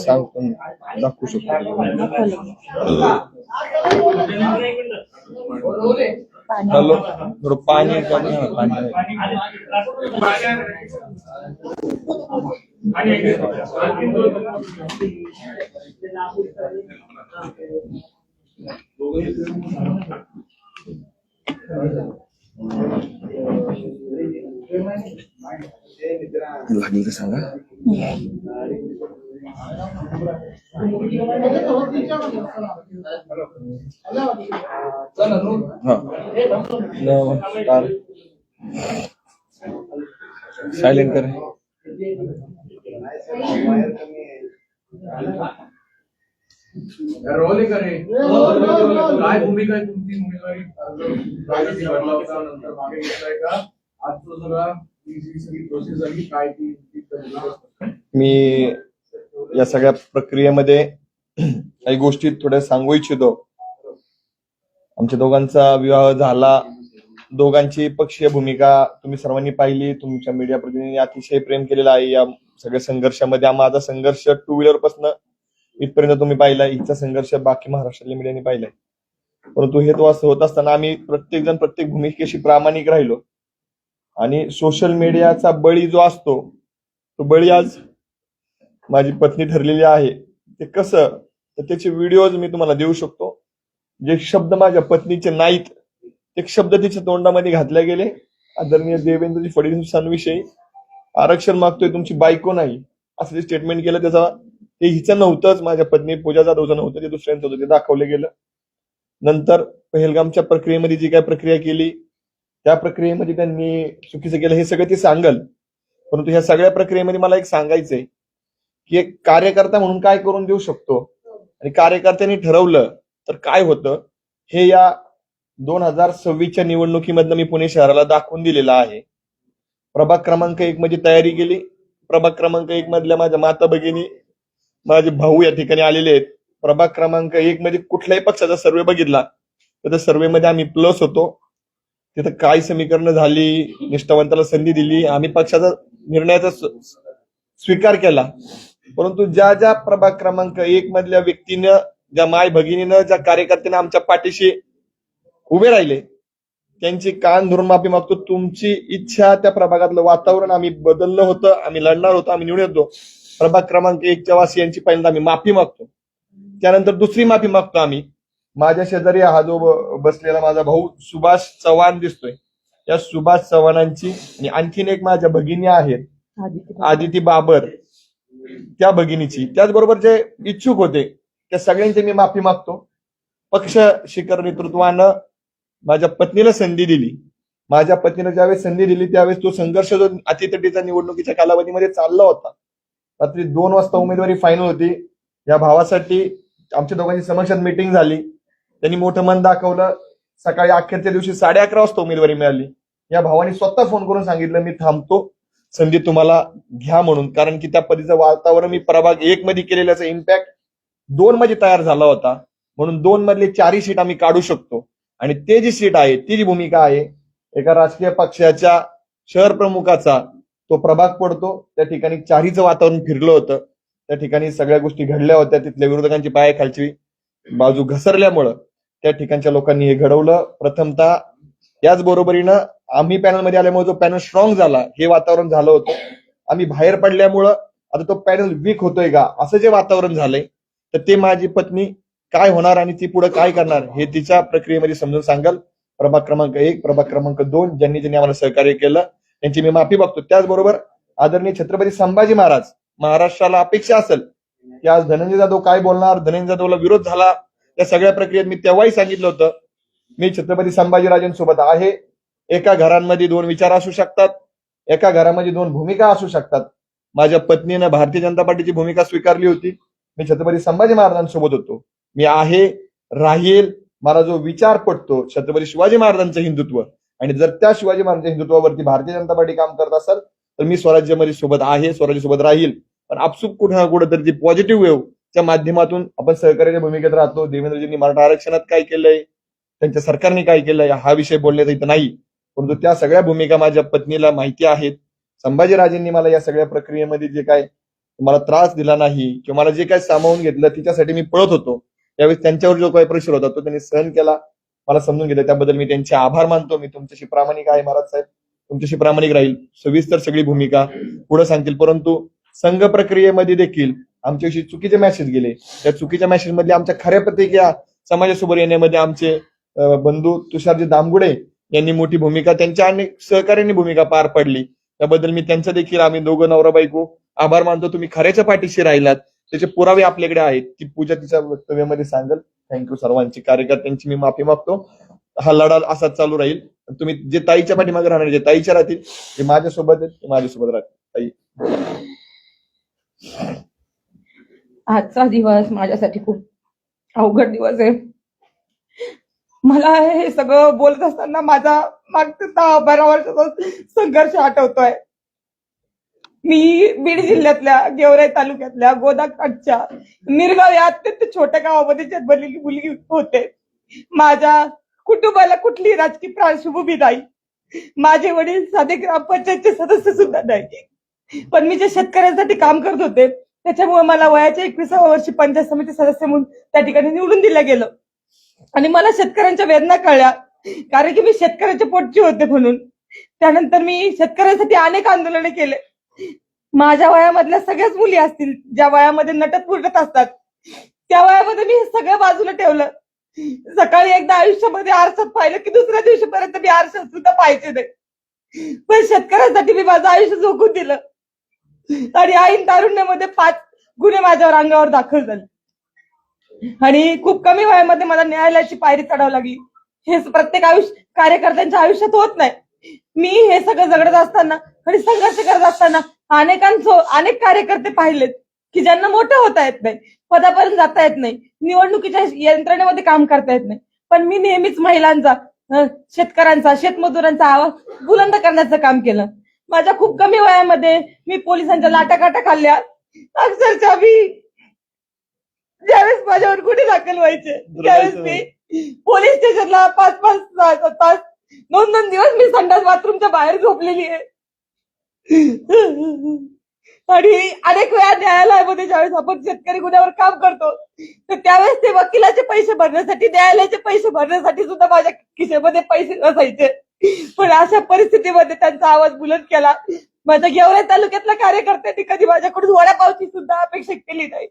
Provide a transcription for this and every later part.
सांगतो दाखवू शकतो. हॅलो, थोडं पाणी लागेल का सांगा. सायलेंट कर. रोल करे काय भूमिका आहे तुमची उमेदवारी राजकीय बदलावानंतर मागे घेतलाय का? आज तो सगळा सगळी प्रोसेस झाली काय ती? मी या सगळ्या प्रक्रियेमध्ये काही गोष्टी थोड्या सांगू इच्छितो. आमच्या दोघांचा विवाह झाला. दोघांची पक्षीय भूमिका तुम्ही सर्वांनी पाहिली. तुमच्या मीडिया प्रतिनिधींनी अतिशय प्रेम केलेलं आहे या सगळ्या संघर्षामध्ये. माझा संघर्ष 2 व्हीलर पासून इथपर्यंत तुम्ही पाहिलाय. हिचा संघर्ष बाकी महाराष्ट्रातल्या मीडियाने पाहिलाय. परंतु हे तो असं होत असताना आम्ही प्रत्येक जण प्रत्येक भूमिकेशी प्रामाणिक राहिलो. आणि सोशल मीडियाचा बळी जो असतो तो बळी आज माझी पत्नी ठरलेली आहे. ते कसं, तर त्याचे व्हिडिओज मी तुम्हाला देऊ शकतो. जे शब्द माझ्या पत्नीचे नाहीत ते शब्द तिच्या तोंडामध्ये घातले गेले. आदरणीय देवेंद्रजी फडणवीसांविषयी आरक्षण मागतोय, तुमची बायको नाही, असं जे स्टेटमेंट केलं त्याचा ते हिचं नव्हतंच, माझ्या पत्नी पूजा जाधवचं नव्हतं, ते दुसऱ्यांचं होतं, ते दाखवलं गेलं. नंतर पहलगामच्या प्रक्रियेमध्ये जी काय प्रक्रिया केली त्या प्रक्रियेमध्ये त्यांनी चुकीचं केलं हे सगळं ते सांगल. परंतु ह्या सगळ्या प्रक्रियेमध्ये मला एक सांगायचंय की एक कार्यकर्ता म्हणून काय करून देऊ शकतो आणि कार्यकर्त्यांनी ठरवलं तर काय होतं हे या 2026च्या निवडणुकीमधनं मी पुणे शहराला दाखवून दिलेलं आहे. प्रभाग क्रमांक 1 मध्ये तयारी केली. प्रभाग क्रमांक 1 मधल्या माझ्या माता भगिनी, माझे भाऊ या ठिकाणी आलेले आहेत. प्रभाग क्रमांक 1 मध्ये कुठल्याही पक्षाचा सर्वे बघितला तर त्या सर्वेमध्ये आम्ही प्लस होतो. तिथं काय समीकरणं झाली, निष्ठावंताला संधी दिली, आम्ही पक्षाचा निर्णयाचा स्वीकार केला. परंतु ज्या ज्या प्रभाग क्रमांक 1 मधल्या व्यक्तीनं, ज्या माय भगिनीनं, ज्या कार्यकर्त्यांना आमच्या पाठीशी उभे राहिले त्यांची कान धरून माफी मागतो. तुमची इच्छा, त्या प्रभागातलं वातावरण आम्ही बदललं होतं, आम्ही लढणार होतो, आम्ही निवडून येतो. प्रभाग क्रमांक 1च्या वासियांची पहिल्यांदा आम्ही माफी मागतो. त्यानंतर दुसरी माफी मागतो आम्ही. माझ्या शेजारी हा जो बसलेला माझा भाऊ सुभाष चव्हाण दिसतोय, या सुभाष चव्हाणांची आणि आणखीन एक माझ्या भगिनी आहेत आदिती बाबर, त्या भगिनीची, त्याचबरोबर जे इच्छुक होते त्या सगळ्यांची मी माफी मागतो. पक्ष शिखर नेतृत्वानं माझ्या पत्नीला संधी दिली. माझ्या पत्नीला ज्यावेळेस संधी दिली त्यावेळेस तो संघर्ष जो अतितटीचा निवडणुकीच्या कालावधीमध्ये चालला होता, रात्री 2 वाजता उमेदवारी फायनल होती. या भावासाठी आमच्या दोघांची समक्षात मीटिंग झाली. त्यांनी मोठं मन दाखवलं. सकाळी अखेरच्या दिवशी 11:30 वाजता उमेदवारी मिळाली. या भावाने स्वतः फोन करून सांगितलं मी थांबतो, संधी तुम्हाला घ्या म्हणून. कारण की त्या पद्धतीचं वातावरण मी प्रभाग 1 मध्ये केलेल्याचा इम्पॅक्ट 2 मध्ये तयार झाला होता. म्हणून 2 मधले 4 सीट आम्ही काढू शकतो. आणि ते जी सीट आहे, ती जी भूमिका आहे, एका राजकीय पक्षाच्या शहर प्रमुखाचा तो प्रभाग पडतो. त्या ठिकाणी 4हीचं वातावरण फिरलं होतं. त्या ठिकाणी सगळ्या गोष्टी घडल्या होत्या. तिथल्या विरोधकांची पायाखालची बाजू घसरल्यामुळं त्या ठिकाणच्या लोकांनी हे घडवलं. प्रथमतः याच बरोबरीनं आम्ही पॅनलमध्ये आल्यामुळे जो पॅनल स्ट्रॉंग झाला हे वातावरण झालं होतं. आम्ही बाहेर पडल्यामुळं आता तो पॅनल वीक होतोय का असं जे वातावरण झालंय, तर ते माझी पत्नी काय होणार आणि ती पुढे काय करणार हे तिच्या प्रक्रियेमध्ये समजून सांगाल. प्रभाग क्रमांक 1, प्रभाग क्रमांक 2 ज्यांनी ज्यांनी आम्हाला सहकार्य केलं त्यांची मी माफी मागतो. त्याचबरोबर आदरणीय छत्रपती संभाजी महाराज, महाराष्ट्राला अपेक्षा असेल की आज धनंजय जाधव काय बोलणार, धनंजय जाधवला विरोध झाला, या सगळ्या प्रक्रियेत मी तेव्हाही सांगितलं होतं मी छत्रपती संभाजीराजांसोबत आहे. एका घरांमध्ये 2 विचार असू शकतात, एका घरामध्ये 2 भूमिका असू शकतात. माझ्या पत्नीनं भारतीय जनता पार्टीची भूमिका स्वीकारली होती. मी छत्रपती संभाजी महाराजांसोबत होतो. मी आहे, राहील. मला जो विचार पटतो छत्रपती शिवाजी महाराजांचं हिंदुत्व, आणि जर त्या शिवाजी महाराजांच्या हिंदुत्वावरती भारतीय जनता पार्टी काम करत असेल तर मी स्वराज्यामध्ये सोबत आहे, स्वराज्यासोबत राहील. पण आपसूक कुठं ना कुठं तरी ती पॉझिटिव्ह वेव्ह च्या माध्यमातून आपण सहकार्याच्या भूमिकेत राहतो. देवेंद्रजींनी मराठा आरक्षणात काय केलंय, त्यांच्या सरकारने काय केलंय हा विषय बोलण्याचा इथं नाही, परंतु त्या सगळ्या भूमिका माझ्या पत्नीला माहिती आहेत. संभाजीराजेंनी मला या सगळ्या प्रक्रियेमध्ये जे काय मला त्रास दिला नाही किंवा मला जे काय सामावून घेतलं तिच्यासाठी मी पळत होतो, त्यावेळेस त्यांच्यावर जो काही प्रेशर होता तो त्यांनी सहन केला, मला समजून घेतलं. त्याबद्दल मी त्यांचे आभार मानतो. मी तुमच्याशी प्रामाणिक आहे महाराज साहेब, तुमच्याशी प्रामाणिक राहील. सविस्तर सगळी भूमिका पुढे सांगतील. परंतु संघ प्रक्रियेमध्ये देखील आमच्याविषयी चुकीचे मेसेज गेले. त्या चुकीच्या मेसेज मधले आमच्या खऱ्या प्रतिक्रिया समाजासमोर येण्यामध्ये आमचे बंधू तुषारजी दामगुडे यांनी मोठी भूमिका, त्यांच्या अनेक सहकार्यांनी भूमिका पार पडली. त्याबद्दल मी त्यांचं देखील, आम्ही दोघं नवरा बायको आभार मानतो. तुम्ही खऱ्याच्या पाठीशी राहिलात, त्याचे पुरावे आपल्याकडे आहेत. ती पूजा तिच्या वक्तव्यामध्ये सांगल. थँक्यू सर्वांची, कार्यकर्त्यांची मी माफी मागतो. हा लढा असाच चालू राहील. तुम्ही जे ताईच्या पाठीमागे राहणार, जे ताईच्या राहतील, जे माझ्यासोबत आहेत ते माझ्यासोबत राहतील. ताई, आजचा दिवस माझ्यासाठी खूप अवघड दिवस आहे. मला हे सगळं बोलत असताना माझा मागच्या 10-12 वर्षाचा संघर्ष आठवतोय. मी बीड जिल्ह्यातल्या गेवराई तालुक्यातल्या गोदाकाठच्या निरगाव या अत्यंत छोट्या गावामध्ये जन्मलेली मुलगी होते. माझ्या कुटुंबाला कुठलीही राजकीय पार्श्वभूमी नाही. माझे वडील साधे ग्रामपंचायतचे सदस्य सुद्धा नाही. पण मी जे शेतकऱ्यांसाठी काम करत होते त्याच्यामुळे मला वयाच्या 21व्या वर्षी पंचायत समिती सदस्य म्हणून त्या ठिकाणी निवडून दिलं गेलं. आणि मला शेतकऱ्यांच्या वेदना कळल्या, कारण की मी शेतकऱ्याच्या पोटची होते म्हणून. त्यानंतर मी शेतकऱ्यांसाठी अनेक आंदोलने केले. माझ्या वयामधल्या सगळ्याच मुली असतील ज्या वयामध्ये नटत फुटत असतात, त्या वयामध्ये मी हे सगळं बाजूला ठेवलं. सकाळी एकदा आयुष्यामध्ये आरशात पाहिलं की दुसऱ्या दिवशीपर्यंत मी आरशात सुद्धा पाहायचे नाही. पण शेतकऱ्यांसाठी मी माझं आयुष्य झोकून दिलं. आणि ऐन तारुण्यामध्ये 5 गुन्हे माझ्यावर अंगावर दाखल झाले. आणि खूप कमी वयामध्ये मला न्यायालयाची पायरी चढावं लागली. हे प्रत्येक कार्यकर्त्यांच्या आयुष्यात होत नाही. मी हे सगळं जगत असताना आणि संघर्ष करत असताना अनेक कार्यकर्ते पाहिलेत की ज्यांना मोठं होता येत नाही, पदापर्यंत जाता येत नाही, निवडणुकीच्या यंत्रणेमध्ये काम करता येत नाही. पण मी नेहमीच महिलांचा, शेतकऱ्यांचा, शेतमजुरांचा आवाज बुलंद करण्याचं काम केलं. माझ्या खूप कमी वयामध्ये मी पोलिसांच्या लाटाकाटा खाल्ल्या. अक्षरशः मी ज्यावेळेस माझ्यावर गुन्हे दाखल व्हायचे त्यावेळेस मी पोलीस स्टेशनला 5-5 तास 2-2 दिवस मी संडास बाथरूमच्या बाहेर झोपलेली आहे. आणि अनेक वेळा न्यायालयामध्ये ज्यावेळेस आपण शेतकरी गुन्ह्यावर काम करतो तर त्यावेळेस ते वकिलाचे पैसे भरण्यासाठी, न्यायालयाचे पैसे भरण्यासाठी सुद्धा माझ्या खिशेमध्ये पैसे नसायचे. पण अशा परिस्थितीमध्ये त्यांचा आवाज बुलंद केला. माझ्या गेवराई तालुक्यातल्या कार्यकर्त्यांनी कधी माझ्याकडून वडापावची सुद्धा अपेक्षा केली नाही.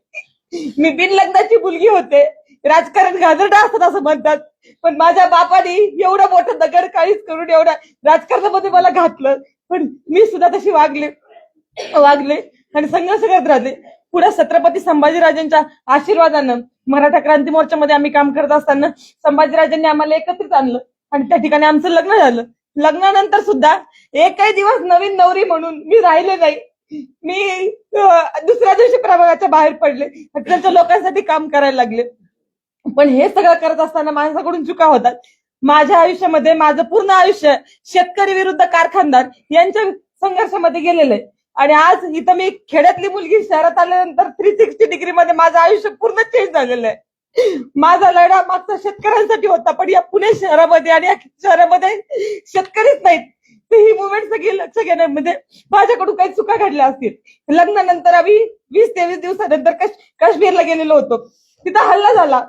मी बिनलग्नाची मुलगी होते. राजकारण घाणेरडं असतं असं म्हणतात, पण माझ्या बापाने एवढं मोठं दगड काळीच करून एवढ्या राजकारणामध्ये मला घातलं. पण मी सुद्धा तशी वागले आणि संघर्ष करत राहते. पुढे छत्रपती संभाजीराजांच्या आशीर्वादानं मराठा क्रांती मोर्चामध्ये आम्ही काम करत असताना संभाजीराजांनी आम्हाला एकत्रित आणलं आणि त्या ठिकाणी आमचं लग्न झालं. लग्नानंतर सुद्धा एकही दिवस नवीन नवरी म्हणून मी राहिले नाही. मी दुसऱ्या दिवशी प्रभागाच्या बाहेर पडले, त्यांच्या लोकांसाठी काम करायला लागले. पण हे सगळं करत असताना माझ्याकडून चुका होतात. माझ्या आयुष्यामध्ये माझं पूर्ण आयुष्य शेतकरी विरुद्ध कारखानदार यांच्या संघर्षामध्ये गेलेलं आहे. आणि आज इथं मी खेड्यातली मुलगी शहरात आल्यानंतर 360 डिग्रीमध्ये माझं आयुष्य पूर्ण चेंज झालेलं आहे. माझा लढा मागचा शेतकऱ्यांसाठी होता, पण या पुणे शहरामध्ये आणि या शहरामध्ये शेतकरीच नाहीत. तर ही मुवमेंट सगळी लक्ष घेण्यामध्ये माझ्याकडून काही चुका घडल्या असतील. लग्नानंतर आम्ही 20-23 दिवसानंतर काश्मीरला गेलेलो होतो. तिथं हल्ला झाला.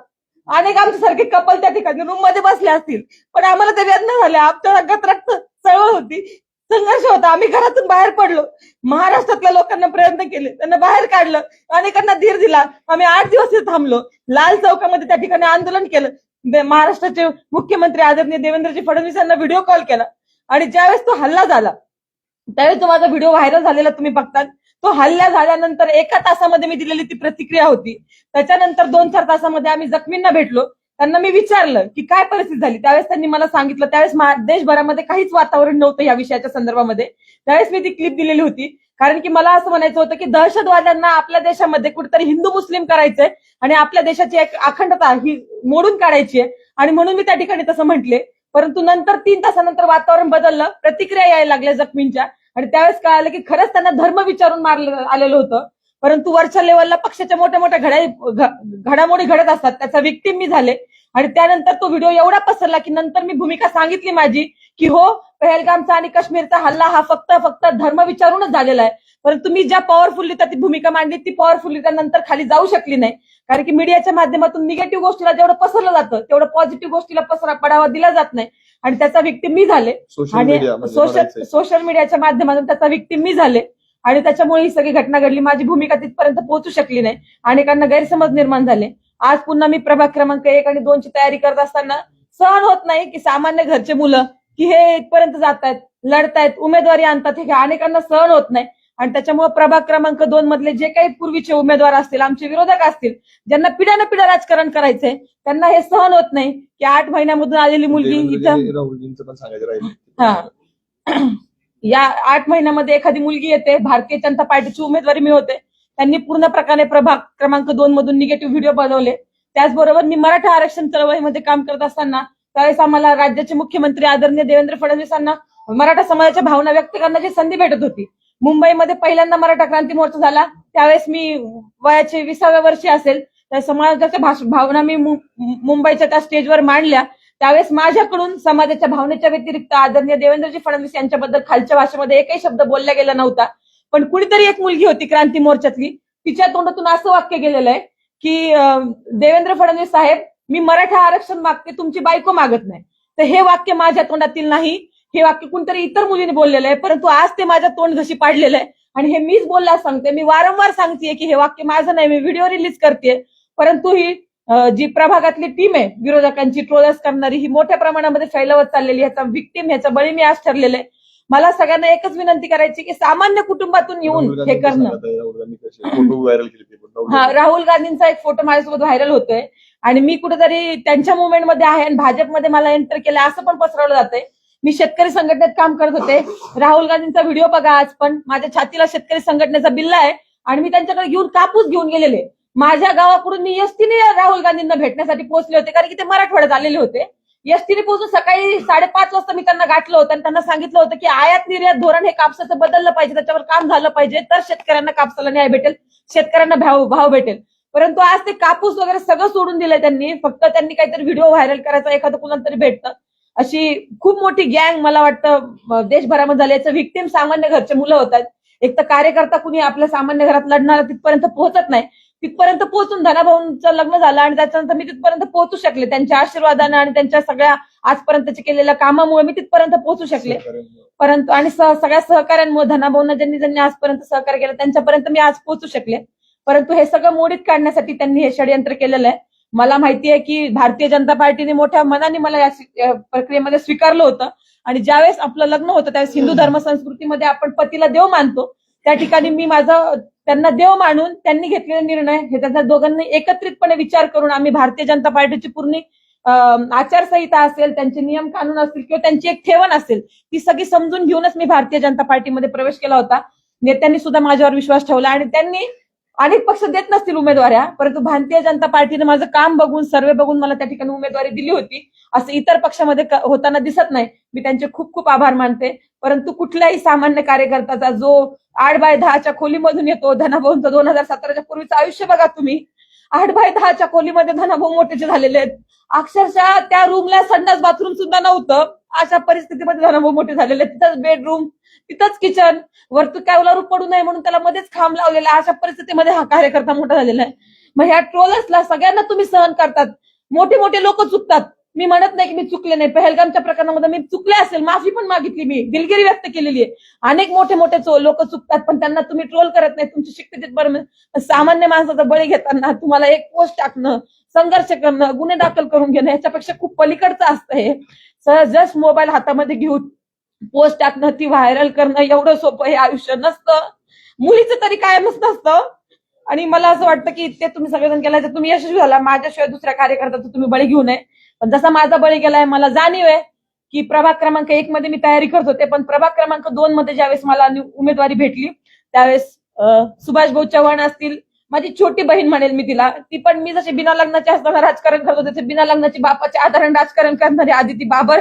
अनेक आमच्यासारखे कपल त्या ठिकाणी रूम मध्ये बसले असतील, पण आम्हाला ते वेदना झाल्या. आमच्या रक्तात रक्त चळवळ होती, संघर्ष होता. आम्ही घरातून बाहेर पडलो. महाराष्ट्रातल्या लोकांना प्रयत्न केले, त्यांना बाहेर काढलं, अनेकांना धीर दिला. आम्ही 8 दिवस तिथे थांबलो. लाल चौकामध्ये त्या ठिकाणी आंदोलन केलं. महाराष्ट्राचे मुख्यमंत्री आदरणीय देवेंद्रजी फडणवीस यांना व्हिडिओ कॉल केला. आणि ज्यावेळेस तो हल्ला झाला त्यावेळेस तो माझा व्हिडिओ व्हायरल झालेला तुम्ही बघतात. तो हल्ला झाल्यानंतर 1 तासामध्ये मी दिलेली ती प्रतिक्रिया होती. त्याच्यानंतर 2-4 तासामध्ये आम्ही जखमींना भेटलो. त्यांना मी विचारलं की काय परिस्थिती झाली. त्यावेळेस त्यांनी मला सांगितलं. त्यावेळेस देशभरामध्ये काहीच वातावरण नव्हतं या विषयाच्या संदर्भामध्ये. त्यावेळेस मी ती क्लिप दिलेली होती, कारण की मला असं म्हणायचं होतं की दहशतवाद्यांना आपल्या देशामध्ये कुठेतरी हिंदू मुस्लिम करायचंय आणि आपल्या देशाची एक अखंडता ही मोडून काढायची आहे. आणि म्हणून मी त्या ठिकाणी तसं म्हटले. परंतु नंतर 3 तासानंतर वातावरण बदललं, प्रतिक्रिया यायला लागल्या जखमींच्या. आणि त्यावेळेस कळालं की खरंच त्यांना धर्म विचारून मारलं आलेलं होतं. परंतु वरच्या लेवलला पक्षाच्या मोठ्या मोठ्या घडामोडी घडत असतात, त्याचा विक्टीम मी झाले. आणि त्यानंतर तो व्हिडिओ एवढा पसरला की नंतर मी भूमिका सांगितली माझी की हो, पहलगामचा आणि काश्मीरचा हल्ला हा फक्त धर्म विचारूनच झालेला आहे. परंतु मी ज्या पॉवरफुलरित्या ती भूमिका मांडली ती पॉवरफुलरित्या नंतर खाली जाऊ शकली नाही, कारण की मीडियाच्या माध्यमातून निगेटिव्ह गोष्टीला जेवढं पसरलं जातं तेवढं पॉझिटिव्ह गोष्टीला पडावा दिला जात नाही. आणि त्याचा विक्टीम मी झाले. आणि सोशल मीडियाच्या माध्यमातून त्याचा विक्टीम मी झाले. आणि त्याच्यामुळे ही सगळी घटना घडली. माझी भूमिका तिथपर्यंत पोहोचू शकली नाही. अनेकांना गैरसमज निर्माण झाले. आज पुन्हा मी प्रभाग क्रमांक 1 आणि 2 ची तयारी करत असताना सहन होत नाही की सामान्य घरचे मुलं की हे इथपर्यंत जातायत, लढतायत, उमेदवारी आणतात, हे अनेकांना सहन होत नाही. आणि त्याच्यामुळे प्रभाग क्रमांक 2 मधले जे काही पूर्वीचे उमेदवार असतील, आमचे विरोधक असतील, ज्यांना पिढ्यानं पिढ्या राजकारण करायचंय, त्यांना हे सहन होत नाही की 8 महिन्यामधून आलेली मुलगी इथं राहुलजींचं पण सांगायचं राहील. या 8 महिन्यामध्ये एखादी मुलगी येते, भारतीय जनता पार्टीची उमेदवारी मिळवते. त्यांनी पूर्ण प्रकारे प्रभाग क्रमांक 2 मधून निगेटिव्ह व्हिडिओ बनवले. त्याचबरोबर मी मराठा आरक्षण चळवळीमध्ये काम करत असताना त्यावेळेस आम्हाला राज्याचे मुख्यमंत्री आदरणीय देवेंद्र फडणवीसांना मराठा समाजाच्या भावना व्यक्त करण्याची संधी भेटत होती. मुंबईमध्ये पहिल्यांदा मराठा क्रांती मोर्चा झाला, त्यावेळेस मी वयाचे 20व्या वर्षी असेल, त्या समाजाच्या भावना मी मुंबईच्या त्या स्टेजवर मांडल्या. त्यावेळेस माझ्याकडून समाजाच्या भावनेच्या व्यतिरिक्त आदरणीय देवेंद्रजी फडणवीस यांच्याबद्दल खालच्या भाषेमध्ये एकही शब्द बोलला गेला नव्हता. पण कुणीतरी एक मुलगी होती क्रांती मोर्चातली, तिच्या तोंडातून असं वाक्य गेलेलं आहे की देवेंद्र फडणवीस साहेब, मी मराठा आरक्षण मागते, तुमची बायको मागत नाही. तर हे वाक्य माझ्या तोंडातील नाही, हे वाक्य कुणीतरी इतर मुलीने बोललेलं आहे. परंतु आज ते माझ्या तोंड घशी पाडलेलं आहे आणि हे मीच बोलला सांगते. मी वारंवार सांगतेय की हे वाक्य माझं नाही, मी व्हिडिओ रिलीज करते. परंतु ही जी प्रभागातली टीम आहे विरोधकांची ट्रोलर्स करणारी, ही मोठ्या प्रमाणामध्ये फैलवत चाललेली, ह्याचा विक्टीम, ह्याचा बळी मी आज ठरलेले. मला सगळ्यांना एकच विनंती करायची की सामान्य कुटुंबातून येऊन हे करणं. राहुल गांधींचा एक फोटो माझ्यासोबत व्हायरल होतोय आणि मी कुठेतरी त्यांच्या मुवमेंटमध्ये आहे आणि भाजपमध्ये मला एंटर केलं असं पण पसरवलं जातंय. मी शेतकरी संघटनेत काम करत होते. राहुल गांधींचा व्हिडिओ बघा आज पण, माझ्या छातीला शेतकरी संघटनेचा बिल्ला आहे आणि मी त्यांच्याकडे घेऊन कापूस घेऊन गेलेले. माझ्या गावाकडून मी एसटीने राहुल गांधींना भेटण्यासाठी पोहोचले होते, कारण की ते मराठवाड्यात आलेले होते. एसटीने पोहोचून सकाळी 5:30 वाजता मी त्यांना गाठलं होतं आणि त्यांना सांगितलं होतं की आयात निर्यात धोरण हे कापसाचं बदललं पाहिजे, त्याच्यावर काम झालं पाहिजे, तर शेतकऱ्यांना कापसाला न्याय भेटेल, शेतकऱ्यांना भाव भेटेल. परंतु आज ते कापूस वगैरे सगळं सोडून दिलंय त्यांनी. फक्त त्यांनी काहीतरी व्हिडिओ व्हायरल करायचा, एखादं कुणाला तरी भेटतं, अशी खूप मोठी गँग मला वाटतं देशभरामध्ये झाली. याचं व्हिक्टीम सामान्य घरचे मुलं होतात. एक तर कार्यकर्ता कुणी आपल्या सामान्य घरात लढणारा तिथपर्यंत पोहोचत नाही. तिथपर्यंत पोहोचून धनाभाऊंचं लग्न झालं आणि त्याच्यानंतर मी तिथपर्यंत पोहोचू शकले. त्यांच्या आशीर्वादानं आणि त्यांच्या सगळ्या आजपर्यंतच्या केलेल्या कामामुळे मी तिथपर्यंत पोहोचू शकले. परंतु आणि सगळ्या सहकाऱ्यांमुळे, धनाभाऊंना ज्यांनी आजपर्यंत सहकार्य केलं त्यांच्यापर्यंत मी आज पोहोचू शकले. परंतु हे सगळं मोडीत काढण्यासाठी त्यांनी हे षडयंत्र केलेलं आहे. मला माहिती आहे की भारतीय जनता पार्टीने मोठ्या मनाने मला या प्रक्रियेमध्ये स्वीकारलं होतं. आणि ज्यावेळेस आपलं लग्न होतं त्यावेळेस हिंदू धर्म संस्कृतीमध्ये आपण पतीला देव मानतो, त्या ठिकाणी मी त्यांना देव मानून त्यांनी घेतलेला निर्णय हे त्यांच्या दोघांनी एकत्रितपणे विचार करून आम्ही भारतीय जनता पार्टीची पूर्ण आचारसंहिता असेल, त्यांचे नियम कानून असतील किंवा त्यांची एक ठेवण असेल, ती सगळी समजून घेऊनच मी भारतीय जनता पार्टीमध्ये प्रवेश केला होता. नेत्यांनी सुद्धा माझ्यावर विश्वास ठेवला आणि त्यांनी अनेक पक्ष देत नसतील उमेदवाऱ्या, परंतु भारतीय जनता पार्टीने माझं काम बघून, सर्वे बघून मला त्या ठिकाणी उमेदवारी दिली होती. असं इतर पक्षामध्ये होताना दिसत नाही. मी त्यांचे खूप खूप आभार मानते. परंतु कुठल्याही सामान्य कार्यकर्त्याचा जो 8x10च्या खोलीमधून येतो, धनाभाऊंचं 2017च्या पूर्वीचं आयुष्य बघा तुम्ही, 8x10च्या खोलीमध्ये धनाभाऊ मोठे झालेले आहेत. अक्षरशः त्या रूमला संडास बाथरूम सुद्धा नव्हतं, अशा परिस्थितीमध्ये धनाभाऊ मोठे झालेले. तिथंच बेडरूम, तिथंच किचन, वरतून कॅवला पडू नये म्हणून त्याला मध्येच खांब लावलेला, अशा परिस्थितीमध्ये हा कार्यकर्ता मोठा झालेला आहे. मग ह्या ट्रोलर्सला सगळ्यांना तुम्ही सहन करतात. मोठे मोठे लोक चुकतात, मी म्हणत नाही की मी चुकले नाही. पहलगामच्या प्रकरणामध्ये मी चुकले असेल, माफी पण मागितली, मी दिलगिरी व्यक्त केलेली आहे. अनेक मोठे मोठे लोक चुकतात, पण त्यांना तुम्ही ट्रोल करत नाही. तुमची शिक्के तिथपर्यंत. सामान्य माणसाचा बळी घेताना तुम्हाला एक पोस्ट टाकणं, संघर्ष करणं, गुन्हे दाखल करून घेणं, याच्यापेक्षा खूप पलीकडचं असतं हे. जस्ट मोबाईल हातामध्ये घेऊन पोस्ट टाकणं, ती व्हायरल करणं एवढं सोपं हे आयुष्य नसतं. मुलीचं तरी कायमच नसतं. आणि मला असं वाटतं की ते तुम्ही सगळेजण केलं तर तुम्ही यशस्वी झाला. माझ्याशिवाय दुसऱ्या कार्यकर्त्याचं तुम्ही बळी घेऊ नये. पण जसा माझा बळी गेलाय, मला जाणीव आहे की प्रभाग क्रमांक 1 मध्ये मी तयारी करत होते, पण प्रभाग क्रमांक 2 मध्ये ज्यावेळेस मला उमेदवारी भेटली त्यावेळेस सुभाष भाऊ चव्हाण असतील, माझी छोटी बहीण म्हणेल मी तिला, ती पण मी जसे बिना लग्नाचे असताना राजकारण करत होते, बिना लग्नाची बापाचे आधारण राजकारण करणारी आदिती बाबर,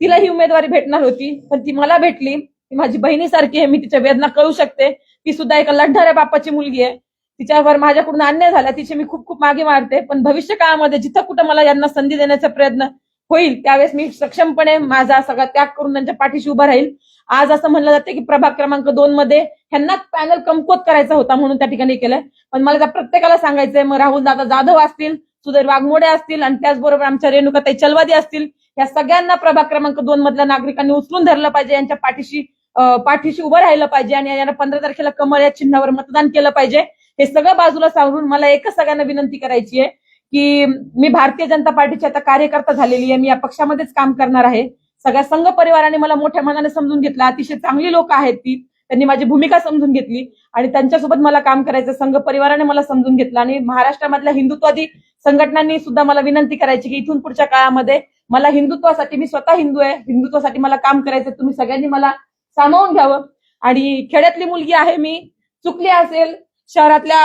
तिला ही उमेदवारी भेटणार होती, पण ती मला भेटली. ती माझी बहिणीसारखी आहे, मी तिच्या वेदना कळू शकते. ती सुद्धा एका लढणाऱ्या बापाची मुलगी आहे. तिच्यावर माझ्याकडून अन्याय झाला, तिचे मी खूप खूप मागे मारते. पण भविष्य काळामध्ये जिथं कुठं मला यांना संधी देण्याचा प्रयत्न होईल त्यावेळेस मी सक्षमपणे माझा सगळा त्याग करून त्यांच्या पाठीशी उभा राहील. आज असं म्हणलं जाते की प्रभाग क्रमांक 2 मध्ये ह्यांना पॅनल कमकुवत करायचा होता म्हणून त्या ठिकाणी केलंय. पण मला त्या प्रत्येकाला सांगायचंय, मग राहुल दादा जाधव असतील, सुधीर वाघमोडे असतील आणि त्याचबरोबर आमच्या रेणुकाताई चलवादी असतील, या सगळ्यांना प्रभाग क्रमांक 2 मधल्या नागरिकांनी उचलून धरलं पाहिजे, यांच्या पाठीशी उभं राहिलं पाहिजे आणि यांना 15 तारखेला कमळ या चिन्हावर मतदान केलं पाहिजे. हे सगळं बाजूला सावरून मला एकच सगळ्यांना विनंती करायची आहे की मी भारतीय जनता पार्टीची आता कार्यकर्ता झालेली आहे. मी या पक्षामध्येच काम करणार आहे. सगळ्या संघ परिवाराने मला मोठ्या मनाने समजून घेतलं. अतिशय चांगली लोक आहेत ती, त्यांनी माझी भूमिका समजून घेतली आणि त्यांच्यासोबत मला काम करायचं. संघ परिवाराने मला समजून घेतलं आणि महाराष्ट्रामधल्या हिंदुत्ववादी संघटनांनी सुद्धा मला विनंती करायची की इथून पुढच्या काळामध्ये मला हिंदुत्वासाठी, मी स्वतः हिंदू आहे, हिंदुत्वासाठी मला काम करायचं. तुम्ही सगळ्यांनी मला सामावून घ्यावं. आणि खेड्यातली मुलगी आहे मी, चुकली असेल, शहरातल्या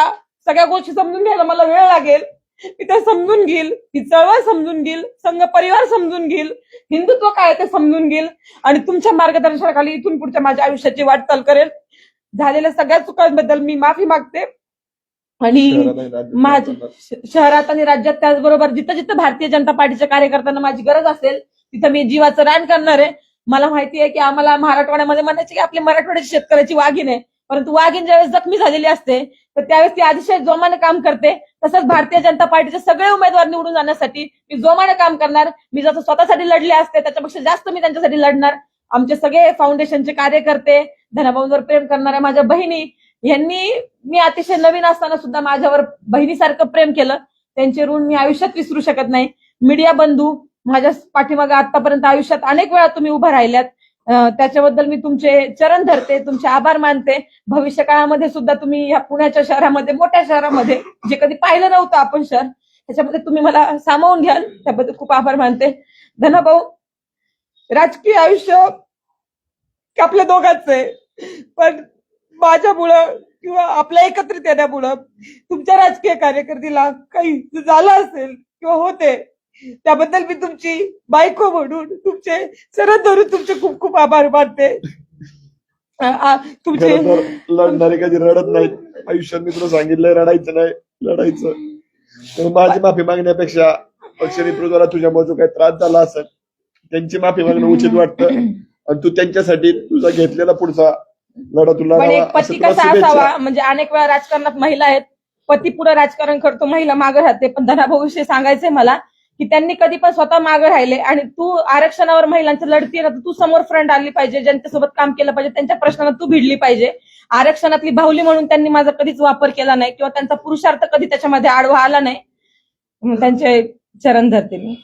सगळ्या गोष्टी समजून घ्यायला मला वेळ लागेल. मी ते समजून घेईल, ही चळवळ समजून घेईल, संघ परिवार समजून घेईल, हिंदुत्व काय ते समजून घेईल आणि तुमच्या मार्गदर्शनाखाली इथून पुढच्या माझ्या आयुष्याची वाटचाल करेल. झालेल्या सगळ्या चुकांबद्दल मी माफी मागते आणि शहरात आणि राज्यात त्याचबरोबर जिथं जिथं भारतीय जनता पार्टीच्या कार्यकर्त्यांना माझी गरज असेल तिथं मी जीवाचं रान करणार आहे. मला माहिती आहे की आम्हाला मराठवाड्यामध्ये म्हणायचे की आपली मराठवाड्याची शेतकऱ्याची वाघीण आहे, परंतु वाघीण ज्यावेळेस जखमी झालेली असते तर त्यावेळेस ती अतिशय जोमाने काम करते. तसंच भारतीय जनता पार्टीचे सगळे उमेदवार निवडून जाण्यासाठी मी जोमाने काम करणार. मी जसं स्वतःसाठी लढले असते त्याच्यापेक्षा जास्त मी त्यांच्यासाठी लढणार. आमचे सगळे फाउंडेशनचे कार्यकर्ते, धनाभाऊंवर प्रेम करणाऱ्या माझ्या बहिणी, यांनी मी अतिशय नवीन असताना सुद्धा माझ्यावर बहिणीसारखं प्रेम केलं. त्यांचे ऋण मी आयुष्यात विसरू शकत नाही. मीडिया बंधू, माझ्या पाठीमागे आतापर्यंत आयुष्यात अनेक वेळा तुम्ही उभा राहिल्यात, त्याच्याबद्दल मी तुमचे चरण धरते, तुमचे आभार मानते. भविष्य काळामध्ये सुद्धा तुम्ही या पुण्याच्या शहरामध्ये, मोठ्या शहरामध्ये जे कधी पाहिलं नव्हतं आपण शहर, त्याच्यामध्ये तुम्ही मला सामावून घ्याल, त्याबद्दल खूप आभार मानते. धनाभाऊ, राजकीय आयुष्य आपल्या दोघांचं आहे, पण माझ्यामुळं किंवा आपल्या एकत्रित येण्यामुळं तुमच्या राजकीय कारकिर्दीला काही झालं असेल किंवा होते, त्याबद्दल मी तुमची बायको म्हणून तुमचे शरण धरून तुमचे खूप खूप आभार मानते. तुमचे लढणारे कधी रडत नाहीत. आयुष्यात मी तुला सांगितलंय रडायचं नाही, लढायचं. तर माझी माफी मागण्यापेक्षा पक्षनेतृत्वाला तुझ्यामुळे जो काही त्रास झाला असेल त्यांची माफी मागणं उचित वाटतं आणि तू त्यांच्यासाठी तुझा घेतलेला पुढचा लढा तुला पण एक पती कसा असावा, म्हणजे अनेक वेळा राजकारणात महिला आहेत, पती पुढे राजकारण करतो, महिला मागे राहते. पण धनाभाऊ विषयी सांगायचंय मला की त्यांनी कधी पण स्वतः मागे राहिले आणि तू आरक्षणावर महिलांचं लढतीये ना, तर तू समोर फ्रंट आली पाहिजे, ज्यांच्यासोबत काम केलं पाहिजे, त्यांच्या प्रश्नाला तू भिडली पाहिजे. आरक्षणातली बाहुली म्हणून त्यांनी माझा कधीच वापर केला नाही किंवा त्यांचा पुरुषार्थ कधी त्याच्यामध्ये आडवा आला नाही. त्यांचे चरण धरते मी.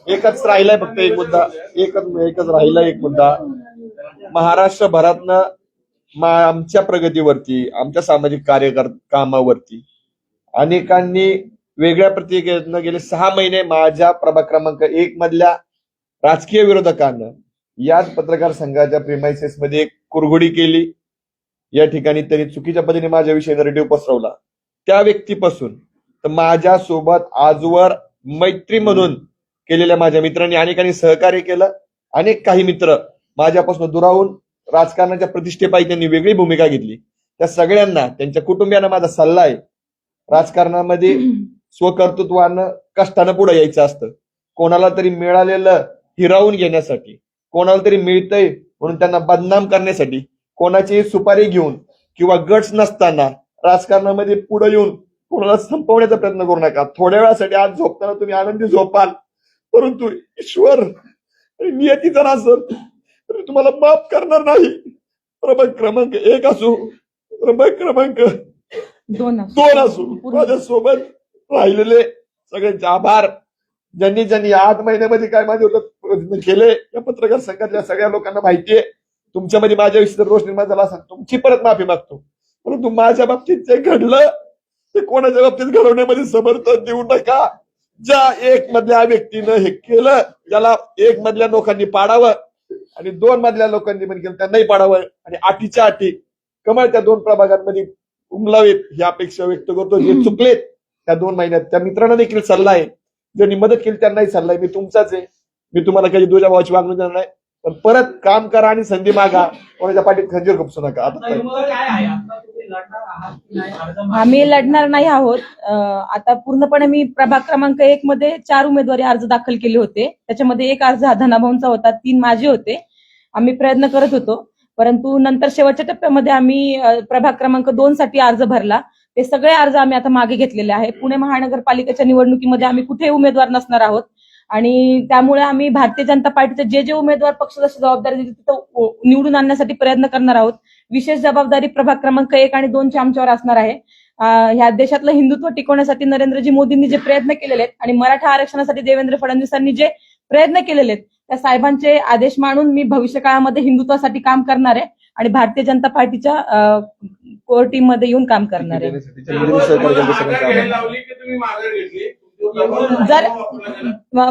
एकच राहिलाय फक्त एक मुद्दा, एकच राहिला एक मुद्दा. महाराष्ट्रभरातनं आमच्या प्रगतीवरती, आमच्या सामाजिक कामावरती अनेकांनी वेगळ्या प्रतिक्रियेनं गेले 6 महिने माझ्या प्रभाग क्रमांक 1 मधल्या राजकीय विरोधकांना याच पत्रकार संघाच्या प्रेमायसेस मध्ये एक कुरघोडी केली. या ठिकाणी त्यांनी चुकीच्या पद्धतीने माझ्याविषयी नरेटिव्ह पसरवला. त्या व्यक्तीपासून तर माझ्यासोबत आजवर मैत्री म्हणून केलेल्या माझ्या मित्रांनी अनेकांनी सहकार्य केलं. अनेक काही मित्र माझ्यापासून दुरावून राजकारणाच्या प्रतिष्ठेपायी त्यांनी वेगळी भूमिका घेतली. त्या सगळ्यांना, त्यांच्या कुटुंबियांना माझा सल्ला आहे, राजकारणामध्ये स्वकर्तृत्वानं कष्टानं पुढे यायचं असतं. कोणाला तरी मिळालेलं हिरावून घेण्यासाठी, कोणाला तरी मिळतंय म्हणून त्यांना बदनाम करण्यासाठी, कोणाची सुपारी घेऊन किंवा गट्स नसताना राजकारणामध्ये पुढे येऊन कोणाला संपवण्याचा प्रयत्न करू नका. थोड्या वेळासाठी आज झोपताना तुम्ही आनंदी झोपाल, परंतु ईश्वर नियती जर असेल तरी तुम्हाला माफ करणार नाही. प्रभाग क्रमांक 1 असो, प्रभाग क्रमांक 2 असो, माझ्यासोबत राहिलेले सगळ्यांचे आभार. ज्यांनी 8 महिन्यामध्ये काय माझे केले या पत्रकार संघातल्या सगळ्या लोकांना माहितीये. तुमच्यामध्ये माझ्याविषयी रोष निर्माण झाला असेल, तुमची परत माफी मागतो. परंतु माझ्या बाबतीत जे घडलं ते कोणाच्या बाबतीत घडवण्यामध्ये समर्थन देऊ नका. ज्या 1 मधल्या व्यक्तीनं हे केलं त्याला 1 मधल्या लोकांनी पाडावं आणि 2 मधल्या लोकांनी पण केलं त्यांनाही पाडावं आणि 8च्या 8 कमळ त्या 2 प्रभागांमध्ये उमलावेत ही अपेक्षा व्यक्त करतो. जे चुकलेत त्या 2 महिन्यात त्या मित्रांना देखील सल्ला आहे, ज्यांनी मदत केली त्यांनाही सल्ला आहे, मी तुमचाच आहे. मी तुम्हाला कधी दुजा भावाची वागणूक देणार नाही. पण परत काम करा आणि संधी मागा, कोणाच्या पाठीत खंजीर खुपसू नका. आता काय आहे आता तुम्ही लढणार आहात की नाही अर्ज आम्ही लढणार नाही आहोत. आता पूर्णपणे मी प्रभाग क्रमांक 1 मध्ये 4 उमेदवारी अर्ज दाखल केले होते. त्याच्यामध्ये एक अर्ज हा धनाभाऊंचा होता, 3 माझे होते. आम्ही प्रयत्न करत होतो, परंतु नंतर शेवटच्या टप्प्यामध्ये आम्ही प्रभाग क्रमांक 2 साठी अर्ज भरला. ते सगळे अर्ज आम्ही आता मागे घेतलेले आहे. पुणे महानगरपालिकेच्या निवडणुकीमध्ये आम्ही कुठेही उमेदवार नसणार आहोत आणि त्यामुळे आम्ही भारतीय जनता पार्टीचे जे उमेदवार पक्ष जशी जबाबदारी दिली तिथं निवडून आणण्यासाठी प्रयत्न करणार आहोत. विशेष जबाबदारी प्रभाग क्रमांक 1 आणि 2 ची आमच्यावर असणार आहे. ह्या देशातलं हिंदुत्व टिकवण्यासाठी नरेंद्रजी मोदींनी जे प्रयत्न केलेले आहेत आणि मराठा आरक्षणासाठी देवेंद्र फडणवीसांनी जे प्रयत्न केलेले आहेत त्या साहेबांचे आदेश मानून मी भविष्य काळामध्ये हिंदुत्वासाठी काम करणार आहे आणि भारतीय जनता पार्टीच्या कोर टीम मध्ये येऊन काम करणार आहे. जर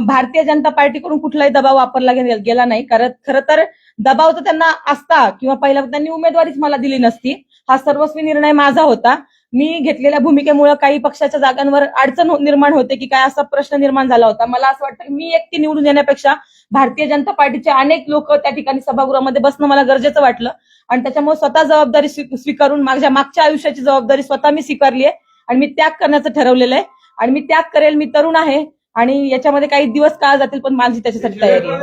भारतीय जनता पार्टीकडून कुठलाही दबाव वापरला गेला नाही, कारण खरं तर दबाव तर त्यांना असता किंवा पहिला त्यांनी उमेदवारीच मला दिली नसती. हा सर्वस्वी निर्णय माझा होता. मी घेतलेल्या भूमिकेमुळे काही पक्षाच्या जागांवर अडचण निर्माण होते की काय असा प्रश्न निर्माण झाला होता. मला असं वाटतं की मी एकटी निवडून येण्यापेक्षा भारतीय जनता पार्टीचे अनेक लोक त्या ठिकाणी सभागृहामध्ये बसणं मला गरजेचं वाटलं आणि त्याच्यामुळे स्वतः जबाबदारी स्वीकारून माझ्या मागच्या आयुष्याची जबाबदारी स्वतः मी स्वीकारली आहे आणि मी त्याग करण्याचं ठरवलेलं आहे आणि मी त्याग करेल. मी तरुण आहे आणि याच्यामध्ये काही दिवस काळ जातील पण माझी त्याच्यासाठी तयारी आहे.